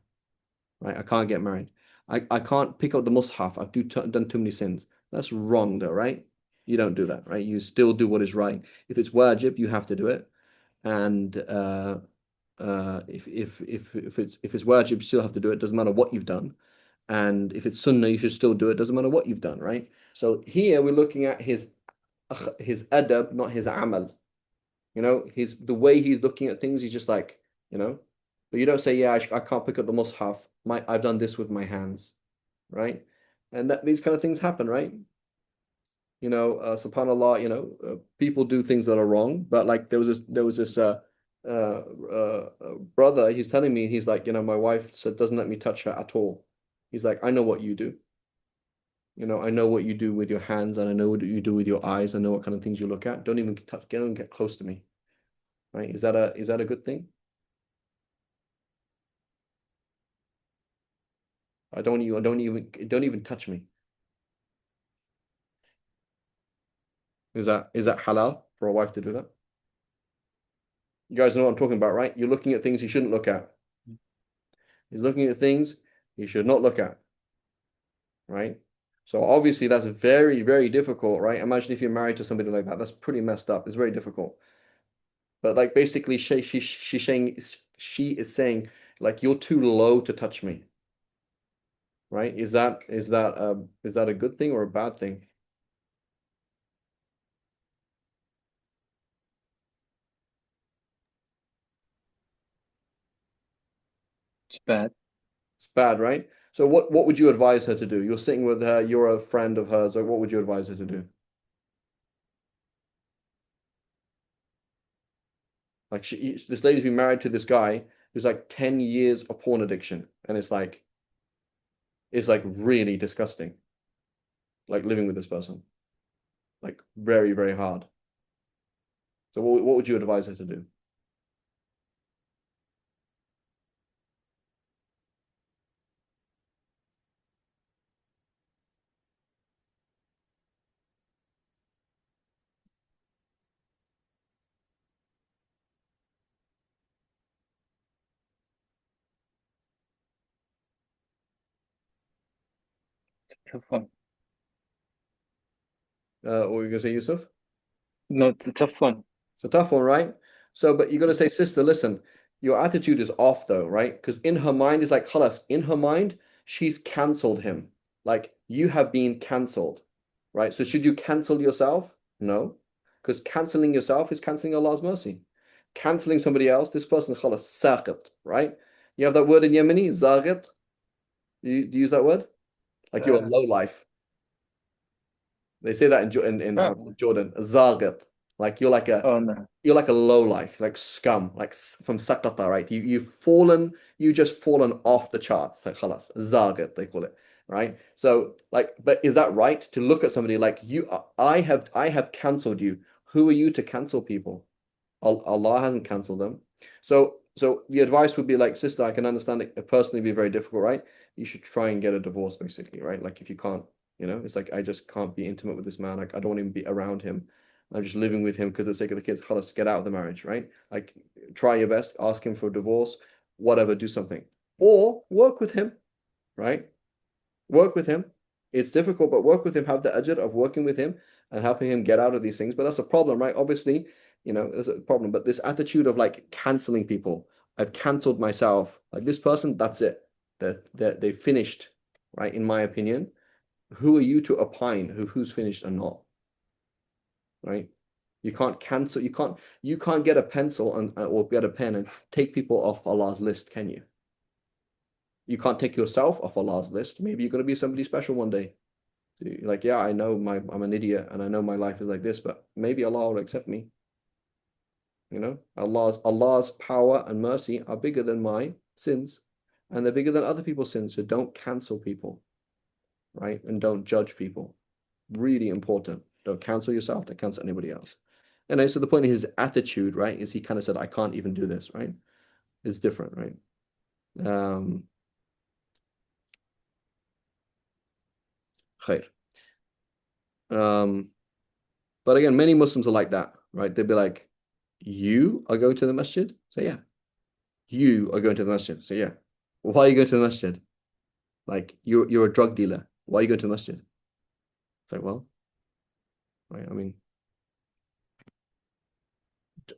right? I can't get married. I can't pick up the mushaf. I've done too many sins. That's wrong though, right? You don't do that, right? You still do what is right. If it's wajib, you have to do it. And if it's wajib, you still have to do it. Doesn't matter what you've done. And if it's sunnah, you should still do it. Doesn't matter what you've done, right? So here we're looking at his adab, not his amal. The way he's looking at things. He's just like, But you don't say, yeah, I can't pick up the mushaf. I've done this with my hands, right? And these kind of things happen, right? SubhanAllah, people do things that are wrong. But like there was this brother. He's telling me, he's like, my wife doesn't let me touch her at all. He's like, I know what you do. I know what you do with your hands, and I know what you do with your eyes. I know what kind of things you look at. Don't even get close to me, right? Is that a good thing? Don't even touch me. Is that halal for a wife to do that? You guys know what I'm talking about, right? You're looking at things you shouldn't look at. He's looking at things he should not look at, right? So obviously that's very, very difficult, right? Imagine if you're married to somebody like that. That's pretty messed up. It's very difficult. But like basically she is saying like you're too low to touch me. Right? Is that a good thing or a bad thing? It's bad. It's bad, right? So what would you advise her to do? You're sitting with her, you're a friend of hers, like what would you advise her to do? Like this lady's been married to this guy who's like 10 years of porn addiction, and it's like really disgusting. Like living with this person. Like very, very hard. So what would you advise her to do? It's a tough one. What were you gonna say, Yusuf? No, it's a tough one. It's a tough one, right? So, but you got to say, sister, listen, your attitude is off though, right? Because in her mind, is like, khalas, in her mind, she's cancelled him. Like, you have been cancelled, right? So, should you cancel yourself? No, because canceling yourself is canceling Allah's mercy. Canceling somebody else, this person, khalas, saqit, right? You have that word in Yemeni, zagit. Do you use that word? Like you're a low life. They say that in Jordan, zagit. Like you're like a Oh no. you're like a low life, like scum, like from sakata, right? You just fallen off the charts. Like khalas, zagit, they call it, right? So like, but is that right to look at somebody like you? I have cancelled you. Who are you to cancel people? Allah hasn't cancelled them. So the advice would be like, sister, I can understand it personally be very difficult, right? You should try and get a divorce, basically, right? Like if you can't, it's like I just can't be intimate with this man. Like I don't want to be around him. I'm just living with him because of the sake of the kids. Khalas, get out of the marriage, right? Like try your best, ask him for a divorce, whatever, do something. Or work with him, right? Work with him. It's difficult, but work with him, have the ajr of working with him and helping him get out of these things. But that's a problem, right? Obviously, there's a problem. But this attitude of like canceling people, I've cancelled myself. Like this person, that's it. They finished, right? In my opinion. Who are you to opine who's finished and not? Right? You can't cancel, you can't get a pencil and or get a pen and take people off Allah's list, can you? You can't take yourself off Allah's list. Maybe you're going to be somebody special one day. So you're like, yeah, I know I'm an idiot and I know my life is like this, but maybe Allah will accept me. Allah's power and mercy are bigger than my sins, and they're bigger than other people's sins. So don't cancel people, right? And don't judge people. Really important. Don't cancel yourself, don't cancel anybody else. And so the point of his attitude, right, is he kind of said, I can't even do this, right? It's different, right? Khair. But again, many Muslims are like that, right? They'd be like, you are going to the masjid? So yeah. You are going to the masjid? So yeah. Why are you going to the masjid? Like you're a drug dealer. Why are you going to the masjid? It's like, well, right, I mean,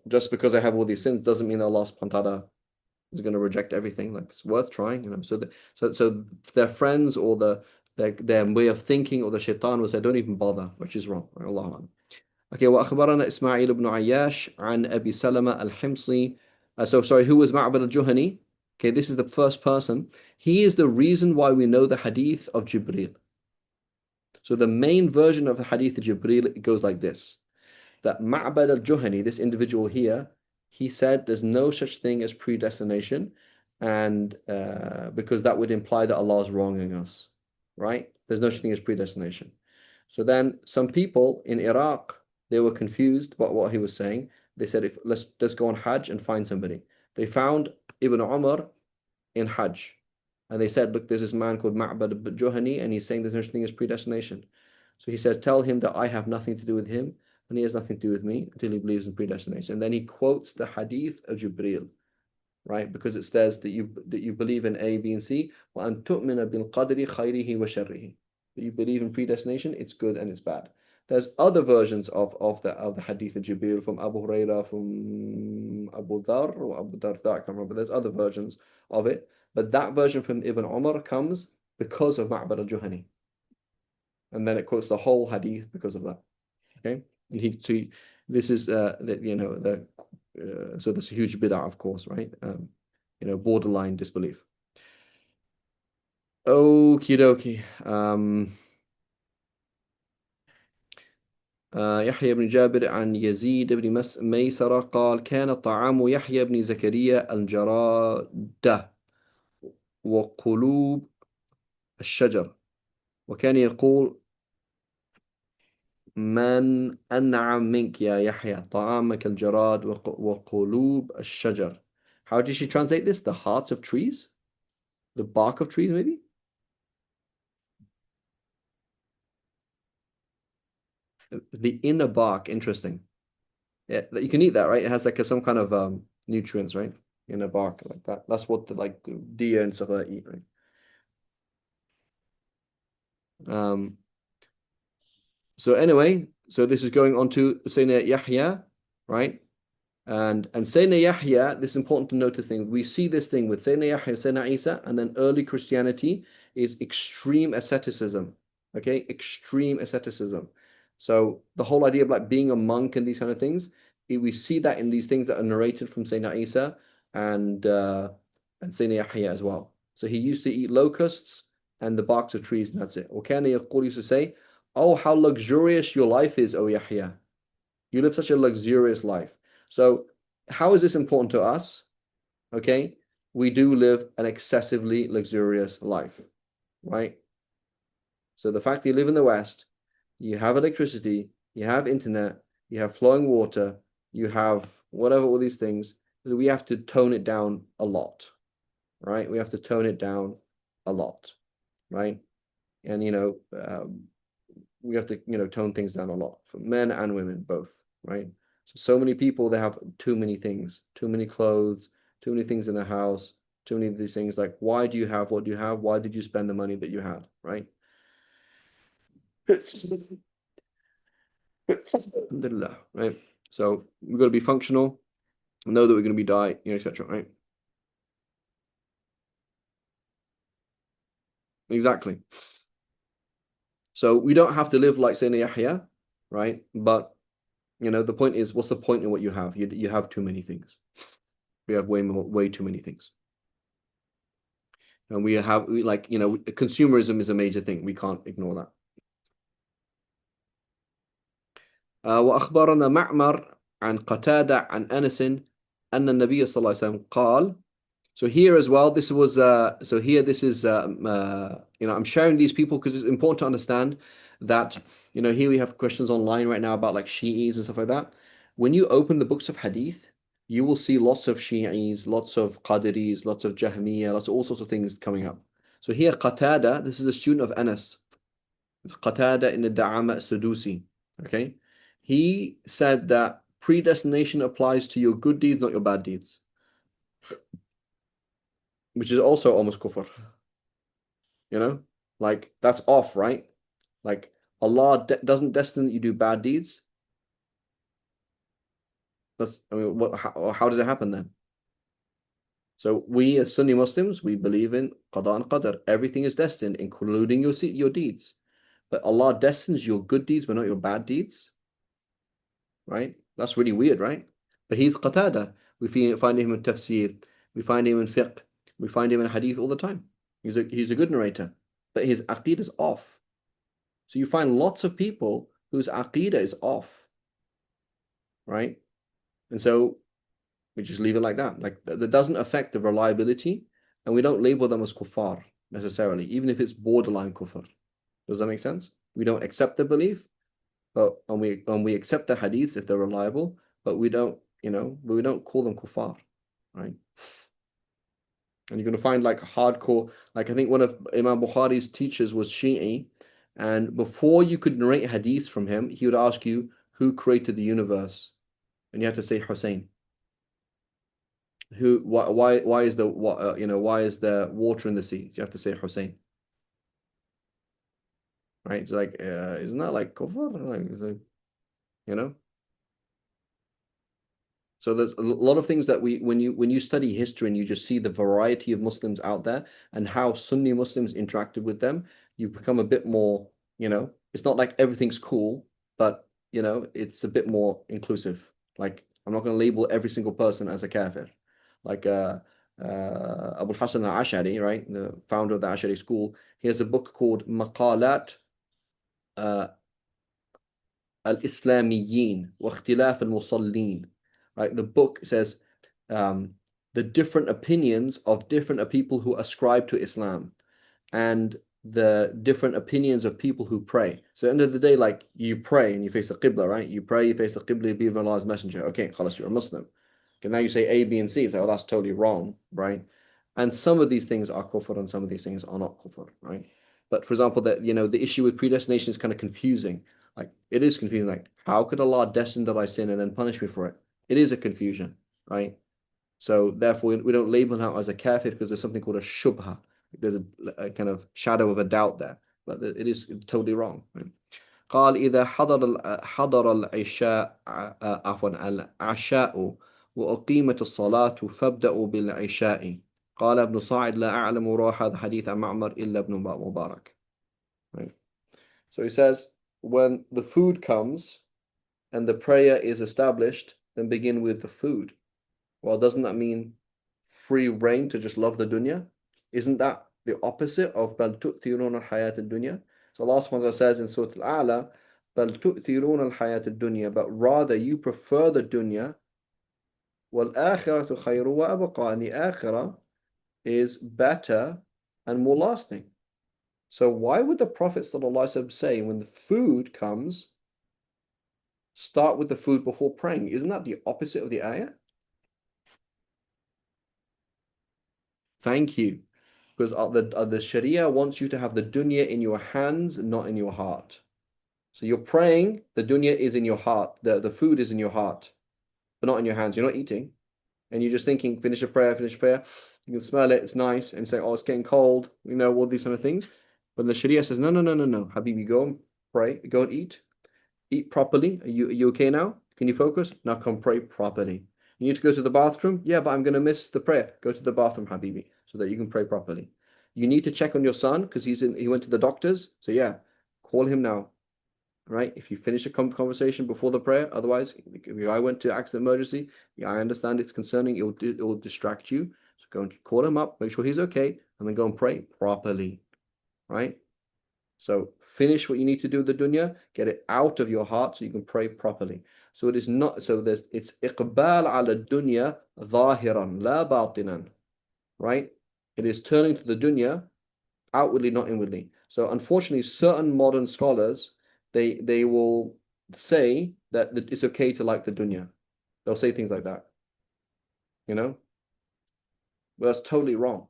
just because I have all these sins doesn't mean Allah subhanahu wa ta'ala is going to reject everything. Like it's worth trying, So their friends or their way of thinking or the shaitan will say, don't even bother, which is wrong. Right? Allah. Okay, وأخبرنا إسماعيل بن عياش عن أبي سلمة الحمصي. So sorry, who was Ma'bad al-Juhani? Okay, this is the first person. He is the reason why we know the hadith of Jibreel. So the main version of the hadith of Jibreel, it goes like this. That Ma'bad al-Juhani, this individual here, he said there's no such thing as predestination, and because that would imply that Allah is wronging us, right? There's no such thing as predestination. So then some people in Iraq, they were confused about what he was saying. They said, "If let's go on Hajj and find somebody." They found Ibn Umar in Hajj, and they said, "Look, there's this man called Ma'bad al-Juhani, and he's saying there's no such thing as predestination." So he says, "Tell him that I have nothing to do with him, and he has nothing to do with me until he believes in predestination." And then he quotes the hadith of Jibreel. right? Because it says that you believe in A, B, and C. وَأَن تُؤْمِنَ بِالْقَدْرِ خَيْرِهِ وَشَرِّهِ. That you believe in predestination, it's good and it's bad. There's other versions of the hadith of Jibril from Abu Huraira, from Abu Dhar or Abu Darda, I can't remember. There's other versions of it, but that version from Ibn Umar comes because of Ma'bad al-Juhani, and then it quotes the whole hadith because of that. Okay, and this is so there's a huge bid'ah, of course, right? Borderline disbelief. Okie dokie. يحيى بن جابر عن يزيد بن ميسرة قال كان طعام يحيى بن زكريا الجرادة وقلوب الشجر وكان يقول من أنعم منك يا يحيى طعامك الجراد وقلوب الشجر. How did she translate this? The hearts of trees? The bark of trees, maybe? The inner bark, interesting. Yeah, you can eat that, right? It has like some kind of nutrients, right? Inner bark, like that. That's what the deer and stuff like that eat, right? So anyway, so this is going on to Sayyidina Yahya, right? And Sayyidina Yahya, this is important to note a thing. We see this thing with Sayyidina Yahya, Sayyidina Isa, and then early Christianity is extreme asceticism. Okay, extreme asceticism. So the whole idea of like being a monk and these kind of things, we see that in these things that are narrated from Sayyidina Isa and Sayyidina Yahya as well. So he used to eat locusts and the barks of trees, and that's it. وكان يقول, used to say, "Oh, how luxurious your life is, O Yahya. You live such a luxurious life." So how is this important to us? Okay, we do live an excessively luxurious life, right? So the fact that you live in the West, you have electricity, you have internet, you have flowing water, you have whatever, all these things, we have to tone it down a lot, right? We have to tone it down a lot, right? And, we have to, tone things down a lot for men and women, both, right? So many people, they have too many things, too many clothes, too many things in the house, too many of these things. Like, why do you have what do you have? Why did you spend the money that you had, right? Alhamdulillah, right? So we've got to be functional, know that we're going to be die, etc., right? Exactly. So we don't have to live like Sayyidina Yahya, right? But the point is, what's the point in what you have? You have too many things. We have way too many things. And consumerism is a major thing. We can't ignore that. وأخبرنا معمر عن قتادة عن أنس أن النبي صلى الله عليه وسلم قال. So here as well, this was this is I'm sharing these people because it's important to understand that here we have questions online right now about like Shi'is and stuff like that. When you open the books of hadith, you will see lots of Shi'is, lots of Qadiris, lots of Jahmiyyah, lots of all sorts of things coming up. So here Qatada, this is a student of Anas. It's Qatada in the Da'ama Sudusi. Okay, he said that predestination applies to your good deeds, not your bad deeds, which is also almost kufr. Like that's off, right? Like Allah doesn't destine that you do bad deeds. How does it happen then? So we as Sunni Muslims, we believe in qada and qadar. Everything is destined, including your deeds. But Allah destines your good deeds, but not your bad deeds. Right? That's really weird, right? But he's Qatada. We find him in tafsir. We find him in fiqh. We find him in hadith all the time. He's a good narrator. But his aqeedah is off. So you find lots of people whose aqeedah is off. Right? And so we just leave it like that. Like that doesn't affect the reliability, and we don't label them as kuffar necessarily, even if it's borderline kufr. Does that make sense? We don't accept the belief, and we accept the hadiths if they're reliable, but we don't call them kuffar, right? And you're going to find like hardcore, like I think one of Imam Bukhari's teachers was Shi'i, and before you could narrate hadiths from him, he would ask you who created the universe, and you have to say Hussein. Why is the why is there water in the sea? You have to say Hussein, right? It's like isn't that like kufr? Like, you know. So there's a lot of things that when you study history and you just see the variety of Muslims out there and how Sunni Muslims interacted with them, you become a bit more, it's not like everything's cool, but it's a bit more inclusive. Like I'm not going to label every single person as a kafir. Like Abu Hassan al-Ash'ari, right, the founder of the Ash'ari school, he has a book called Maqalat uh, al-Islamiyyin wa ikhtilaf al-Musallin. Right, the book says the different opinions of different people who ascribe to Islam and the different opinions of people who pray. So at the end of the day, like you pray and you face the Qibla, right? You pray, you face the Qibla, you believe in Allah's messenger. Okay, khalas, you're a Muslim. Okay, now you say A, B, and C. It's like, oh, that's totally wrong, right? And some of these things are kufr and some of these things are not kufr, right? But for example, that the issue with predestination is kind of confusing. Like it is confusing. Like, how could Allah destine that I sin and then punish me for it? It is a confusion, right? So therefore, we don't label him out as a kafir because there's something called a shubha. There's a kind of shadow of a doubt there, but it is totally wrong. Right? قال إذا حضر العشاء عفوا العشاء وأقيمت الصلاة فابدأوا بالعشاء قال ابن صاعد لا أعلم روى هذا الحديث عن معمر إلا ابن مبارك. Right. So he says when the food comes and the prayer is established, then begin with the food. Well, doesn't that mean free reign to just love the dunya? Isn't that the opposite of بَلْ تُؤْثِرُونَ الْحَيَاةَ الدُّنْيَا? So Allah subhanahu wa ta'ala says in Surah Al-A'la, بَلْ تُؤْثِرُونَ الْحَيَاةَ الدُّنْيَا, but rather you prefer the dunya, وَالْآخِرَةُ خَيْرُ وَأَبْقَى, and the akhirah is better and more lasting. So why would the Prophet ﷺ say when the food comes, start with the food before praying? Isn't that the opposite of the ayah? Thank you. Because the Sharia wants you to have the dunya in your hands, not in your heart. So you're praying, the dunya is in your heart, the food is in your heart, but not in your hands. You're not eating. And you're just thinking, finish a prayer. You can smell it, it's nice, and say, oh, it's getting cold, all these kind of things. But the Sharia says, no, Habibi, go and pray, go and eat properly. Are you okay now? Can you focus? Now come pray properly. You need to go to the bathroom? Yeah, but I'm going to miss the prayer. Go to the bathroom, Habibi, so that you can pray properly. You need to check on your son because he went to the doctors. So yeah, call him now, right? If you finish a conversation before the prayer, otherwise, if the guy went to accident emergency, yeah, I understand it's concerning. It will distract you. So go and call him up, make sure he's okay, and then go and pray properly, right? So finish what you need to do with the dunya, get it out of your heart so you can pray properly. So it is not, so it's iqbal ala dunya zahiran, la batinan, right? It is turning to the dunya outwardly, not inwardly. So unfortunately, certain modern scholars, they will say that it's okay to like the dunya. They'll say things like that, But that's totally wrong.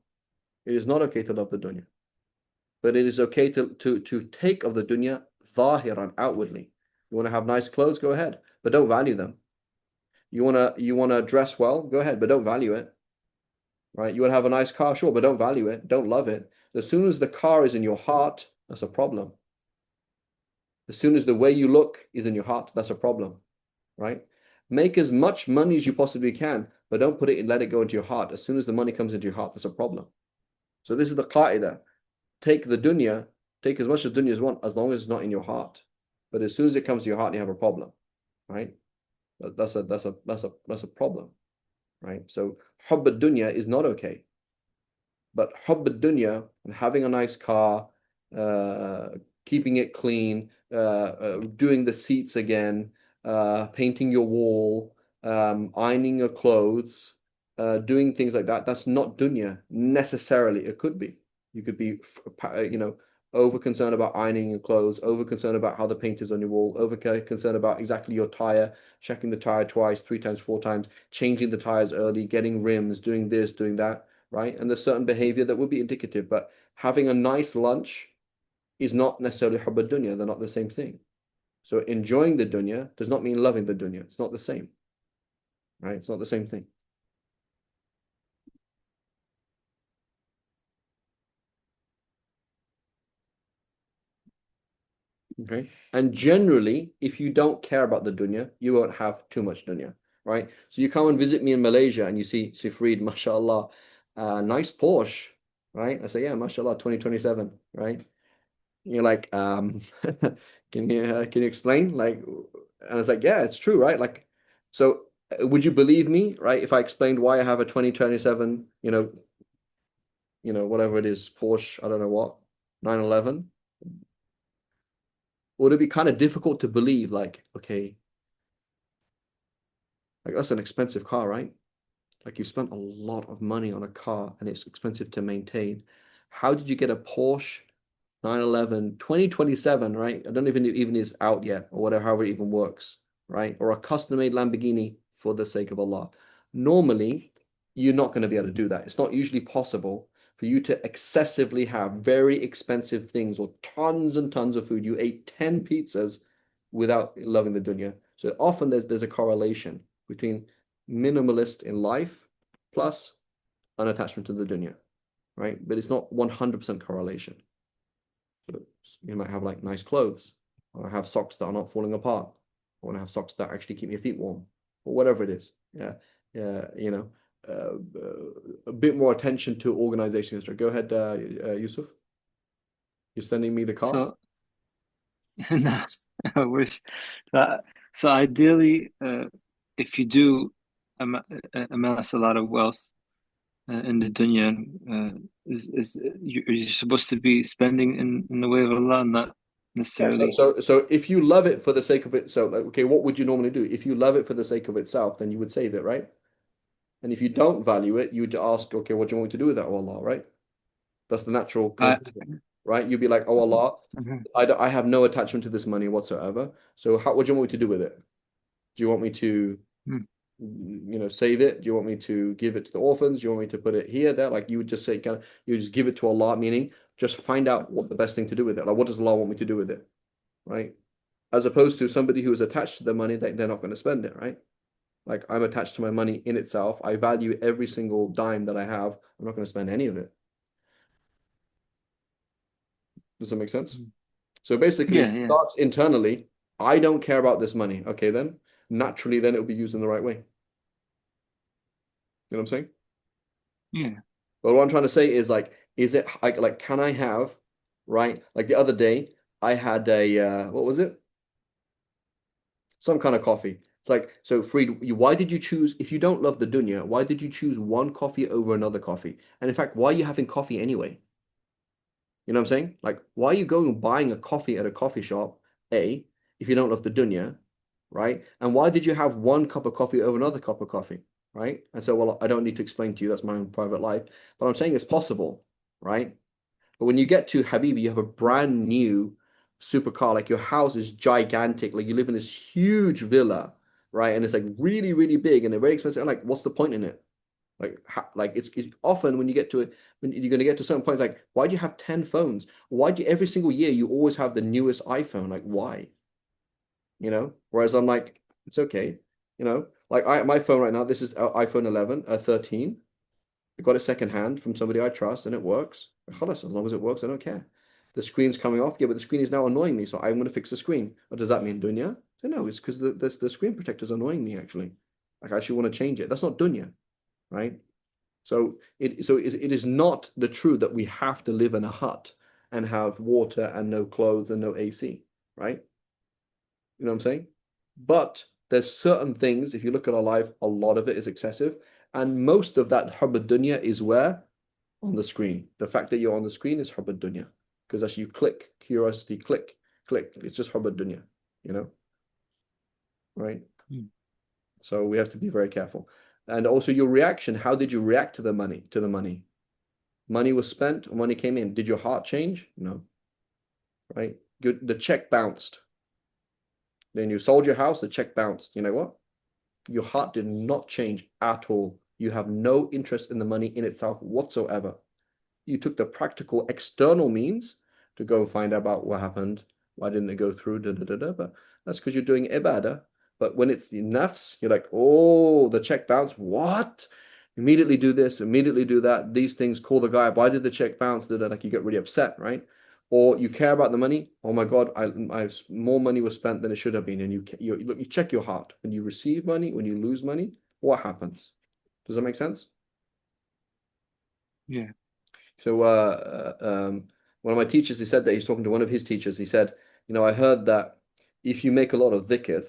It is not okay to love the dunya. But it is okay to take of the dunya zahiran, outwardly. You want to have nice clothes, go ahead, but don't value them. You want to dress well, go ahead, but don't value it. Right? You want to have a nice car, sure, but don't value it, don't love it. As soon as the car is in your heart, that's a problem. As soon as the way you look is in your heart, that's a problem. Right? Make as much money as you possibly can, but don't put it and let it go into your heart. As soon as the money comes into your heart, that's a problem. So this is the qa'idah. Take the dunya, take as much of dunya as you want, as long as it's not in your heart. But as soon as it comes to your heart, you have a problem, right? That's a problem, right? So hubb dunya is not okay. But hubb dunya and having a nice car, keeping it clean, doing the seats again, painting your wall, ironing your clothes, doing things like that, that's not dunya necessarily. It could be. You could be, over concerned about ironing your clothes, over concerned about how the paint is on your wall, over concerned about exactly your tire, checking the tire twice, 3 times, 4 times, changing the tires early, getting rims, doing this, doing that, right? And there's certain behavior that would be indicative, but having a nice lunch is not necessarily hubb dunya. They're not the same thing. So enjoying the dunya does not mean loving the dunya. It's not the same, right? It's not the same thing. Okay. And generally, if you don't care about the dunya, you won't have too much dunya, right? So you come and visit me in Malaysia and you see Sifreed, mashallah, nice Porsche, right? I say, yeah, mashallah, 2027, right? You're like, can you explain? Like, and I was like, yeah, it's true, right? Like, so would you believe me, right? If I explained why I have a 2027, whatever it is, Porsche, I don't know what, 911, would it be kind of difficult to believe, like, okay, like that's an expensive car, right? Like you spent a lot of money on a car and it's expensive to maintain. How did you get a Porsche 911 2027, right? I don't even is out yet or whatever, however it even works, right? Or a custom-made Lamborghini for the sake of Allah. Normally, you're not going to be able to do that. It's not usually possible for you to excessively have very expensive things or tons and tons of food. You ate 10 pizzas without loving the dunya. So often there's a correlation between minimalist in life plus an attachment to the dunya, right? But it's not 100% correlation. So you might have like nice clothes, or have socks that are not falling apart, or want to have socks that actually keep your feet warm, or whatever it is. Yeah, yeah, a bit more attention to organization history. Go ahead, Yusuf. You're sending me the car. So, no, I wish that. So ideally, if you do amass a lot of wealth in the dunya, you're supposed to be spending in the way of Allah, not necessarily. So if you love it for the sake of it, so like, okay, what would you normally do? If you love it for the sake of itself, then you would save it, right? And if you don't value it, you would ask, okay, what do you want me to do with that, oh Allah, right? That's the natural conclusion, right? You'd be like, oh Allah, I have no attachment to this money whatsoever. So what do you want me to do with it? Do you want me to, save it? Do you want me to give it to the orphans? Do you want me to put it here, there? Like you would just say, you just give it to Allah, meaning just find out what the best thing to do with it. Like, what does Allah want me to do with it, right? As opposed to somebody who is attached to the money, that they're not going to spend it, right? Like I'm attached to my money in itself. I value every single dime that I have. I'm not going to spend any of it. Does that make sense? So basically, it starts internally. I don't care about this money. Okay, then naturally, then it'll be used in the right way. You know what I'm saying? Yeah. But what I'm trying to say is like, is it like can I have, right? Like the other day, I had a what was it? Some kind of coffee. Like, so Freed, why did you choose, if you don't love the dunya, why did you choose one coffee over another coffee? And in fact, why are you having coffee anyway? You know what I'm saying? Like, why are you going and buying a coffee at a coffee shop, A, if you don't love the dunya, right? And why did you have one cup of coffee over another cup of coffee, right? And so, well, I don't need to explain to you, that's my own private life, but I'm saying it's possible, right? But when you get to Habibi, you have a brand new supercar, like your house is gigantic, like you live in this huge villa, right? And it's like really, really big and they're very expensive. I'm like, what's the point in it? Like it's often when you get to it, when you're going to get to certain points, like why do you have 10 phones? Why do you every single year you always have the newest iPhone? Like why? Whereas I'm like, it's okay, like my phone right now, this is iPhone 11, 13. I got it secondhand from somebody I trust and it works. As long as it works, I don't care. The screen's coming off. Yeah, but the screen is now annoying me, so I'm going to fix the screen. What does that mean, dunya? So no, it's because the screen protector is annoying me, actually. Like I actually want to change it. That's not dunya, right? So it is not the truth that we have to live in a hut and have water and no clothes and no AC, right? You know what I'm saying? But there's certain things, if you look at our life, a lot of it is excessive. And most of that hubb dunya is where? On the screen. The fact that you're on the screen is hubb dunya. Because as you click, curiosity, click. It's just hubb dunya, right? So we have to be very careful. And also your reaction, how did you react to the money? Money was spent, money came in. Did your heart change? No. Right? The check bounced. Then you sold your house, the check bounced. You know what? Your heart did not change at all. You have no interest in the money in itself whatsoever. You took the practical external means to go and find out about what happened. Why didn't it go through? But that's because you're doing ibadah. But when it's the nafs, you're like, oh, the check bounced. What? Immediately do this, immediately do that. These things, call the guy. Why did the check bounce? Like you get really upset, right? Or you care about the money. Oh my God, more money was spent than it should have been. And you check your heart. When you receive money, when you lose money, what happens? Does that make sense? Yeah. So one of my teachers, he said that he's talking to one of his teachers. He said, I heard that if you make a lot of dhikr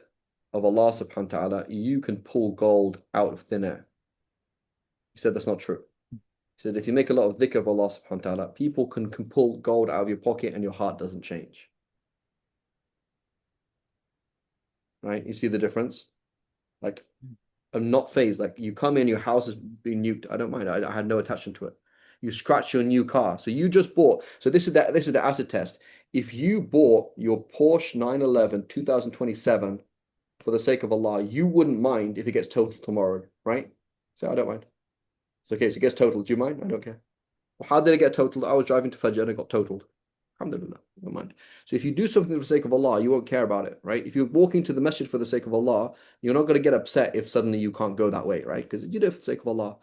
of Allah subhanahu wa ta'ala, you can pull gold out of thin air. He said that's not true. He said if you make a lot of dhikr of Allah subhanahu wa ta'ala, people can pull gold out of your pocket and your heart doesn't change. Right? You see the difference? Like, I'm not phased. Like, you come in, your house is being nuked. I don't mind. I had no attachment to it. You scratch your new car. So you just bought. So this is the acid test. If you bought your Porsche 911 2027 for the sake of Allah, you wouldn't mind if it gets totaled tomorrow, right? So I don't mind. It's okay. So it gets totaled. Do you mind? I don't care. Well, how did it get totaled? I was driving to Fajr and it got totaled. Alhamdulillah, don't mind. So if you do something for the sake of Allah, you won't care about it, right? If you're walking to the masjid for the sake of Allah, you're not going to get upset if suddenly you can't go that way, right? Because you do it for the sake of Allah,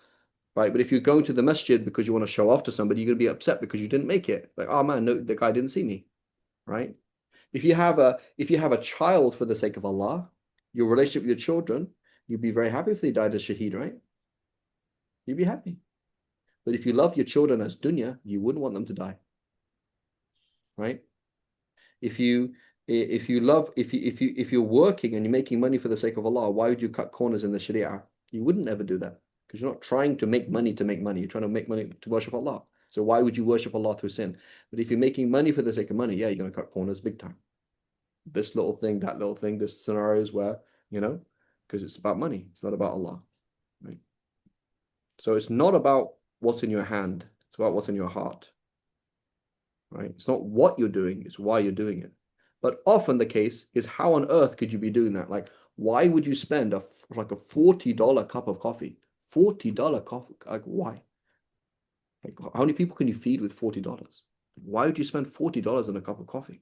right? But if you're going to the masjid because you want to show off to somebody, you're going to be upset because you didn't make it. Like, oh man, no, the guy didn't see me, right? If you have a child for the sake of Allah, your relationship with your children, you'd be very happy if they died as shaheed, right? You'd be happy. But if you love your children as dunya, you wouldn't want them to die. Right? If you're working and you're making money for the sake of Allah, why would you cut corners in the Sharia? You wouldn't ever do that because you're not trying to make money to make money. You're trying to make money to worship Allah. So why would you worship Allah through sin? But if you're making money for the sake of money, yeah, you're going to cut corners big time. This little thing, that little thing, this scenarios where, because it's about money. It's not about Allah. Right? So it's not about what's in your hand. It's about what's in your heart. Right? It's not what you're doing, it's why you're doing it. But often the case is how on earth could you be doing that? Like, why would you spend a $40 cup of coffee? $40 coffee, like why? Like, how many people can you feed with $40? Why would you spend $40 on a cup of coffee?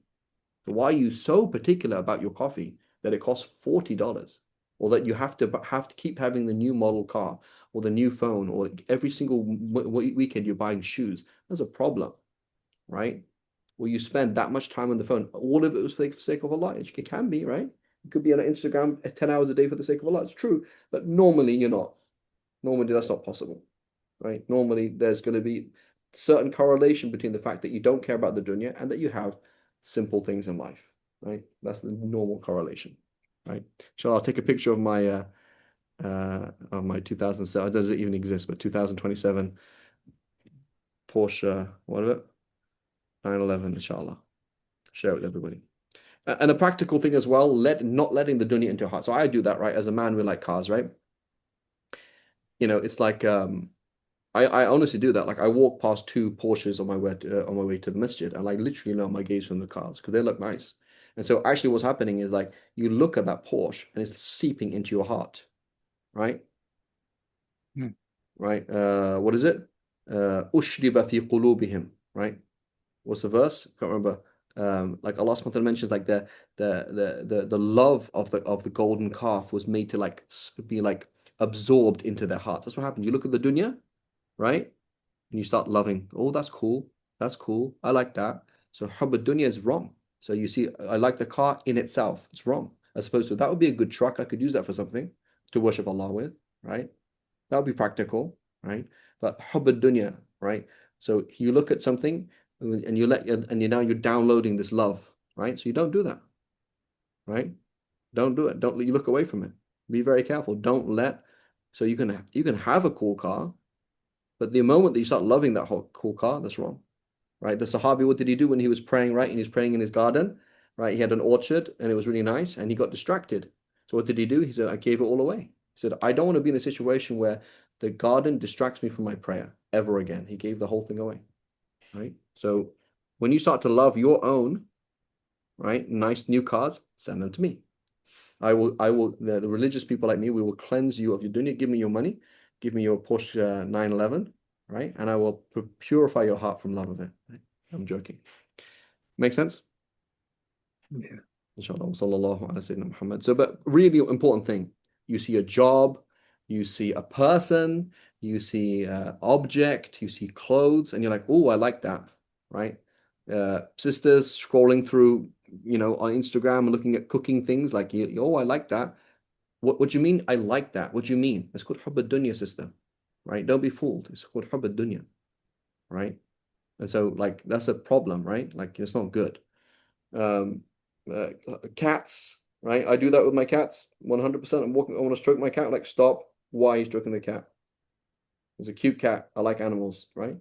Why are you so particular about your coffee that it costs $40? Or that you have to keep having the new model car or the new phone, or every single weekend you're buying shoes? There's a problem. Right? Will you spend that much time on the phone? All of it was for the sake of Allah. It can be, right? You could be on Instagram 10 hours a day for the sake of Allah. It's true. But normally you're not. Normally that's not possible. Right? Normally there's going to be certain correlation between the fact that you don't care about the dunya and that you have simple things in life. Right? That's the normal correlation. Right? So I'll take a picture of my 2007, it doesn't even exist, but 2027 Porsche, what is it? 911, inshallah. Share it with everybody. And a practical thing as well, not letting the dunya into your heart. So I do that, right? As a man, we like cars, right? It's like I honestly do that. Like, I walk past two Porsches on my way to the masjid, and like literally know my gaze from the cars because they look nice. And so actually what's happening is, like, you look at that Porsche and it's seeping into your heart, right? Right? What is it? Ushriba fi qulubihim, right? What's the verse? Can't remember. Like Allah subhanahu wa ta'ala mentions, like the love of the golden calf was made to be like absorbed into their hearts. That's what happened. You look at the dunya, right? And you start loving. Oh, that's cool. That's cool. I like that. So hubb dunya is wrong. So you see, I like the car in itself. It's wrong. As opposed to, that would be a good truck. I could use that for something to worship Allah with, right? That would be practical, right? But hubb dunya, right? So you look at something and you're downloading this love, right? So you don't do that, right? Don't do it. You look away from it. Be very careful. So you can have a cool car, but the moment that you start loving that whole cool car, that's wrong, right? The Sahabi, what did he do when he was praying, right? And he was praying in his garden, right? He had an orchard and it was really nice and he got distracted. So what did he do? He said, I gave it all away. He said, I don't want to be in a situation where the garden distracts me from my prayer ever again. He gave the whole thing away, right? So when you start to love your own, right, nice new cars, send them to me. The religious people like me, we will cleanse you of your dunya. Give me your money. Give me your Porsche 911, right? And I will purify your heart from love of it. Right? I'm joking. Make sense? Yeah. Inshallah. Sallallahu ala Sayyidina Muhammad. So, but really important thing, you see a job, you see a person, you see an object, you see clothes, and you're like, oh, I like that, right? sisters scrolling through, on Instagram and looking at cooking things like, oh, I like that. What do you mean? I like that. What do you mean? It's called hubb dunya, sister, right? Don't be fooled. It's called hubb dunya, right? And so, like, that's a problem, right? Like, it's not good. Cats, right? I do that with my cats 100%. I'm walking, I want to stroke my cat. Like, stop. Why are you stroking the cat? It's a cute cat. I like animals, right?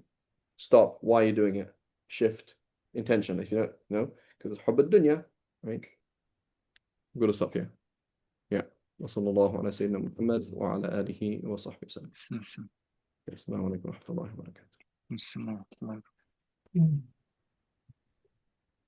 Stop. Why are you doing it? Shift intention. If you don't know, because it's hubb dunya, right? I'm going to stop here. Yeah. وصلى الله على سيدنا محمد وعلى آله وصحبه وسلم. السلام عليكم ورحمة الله وبركاته. السلام.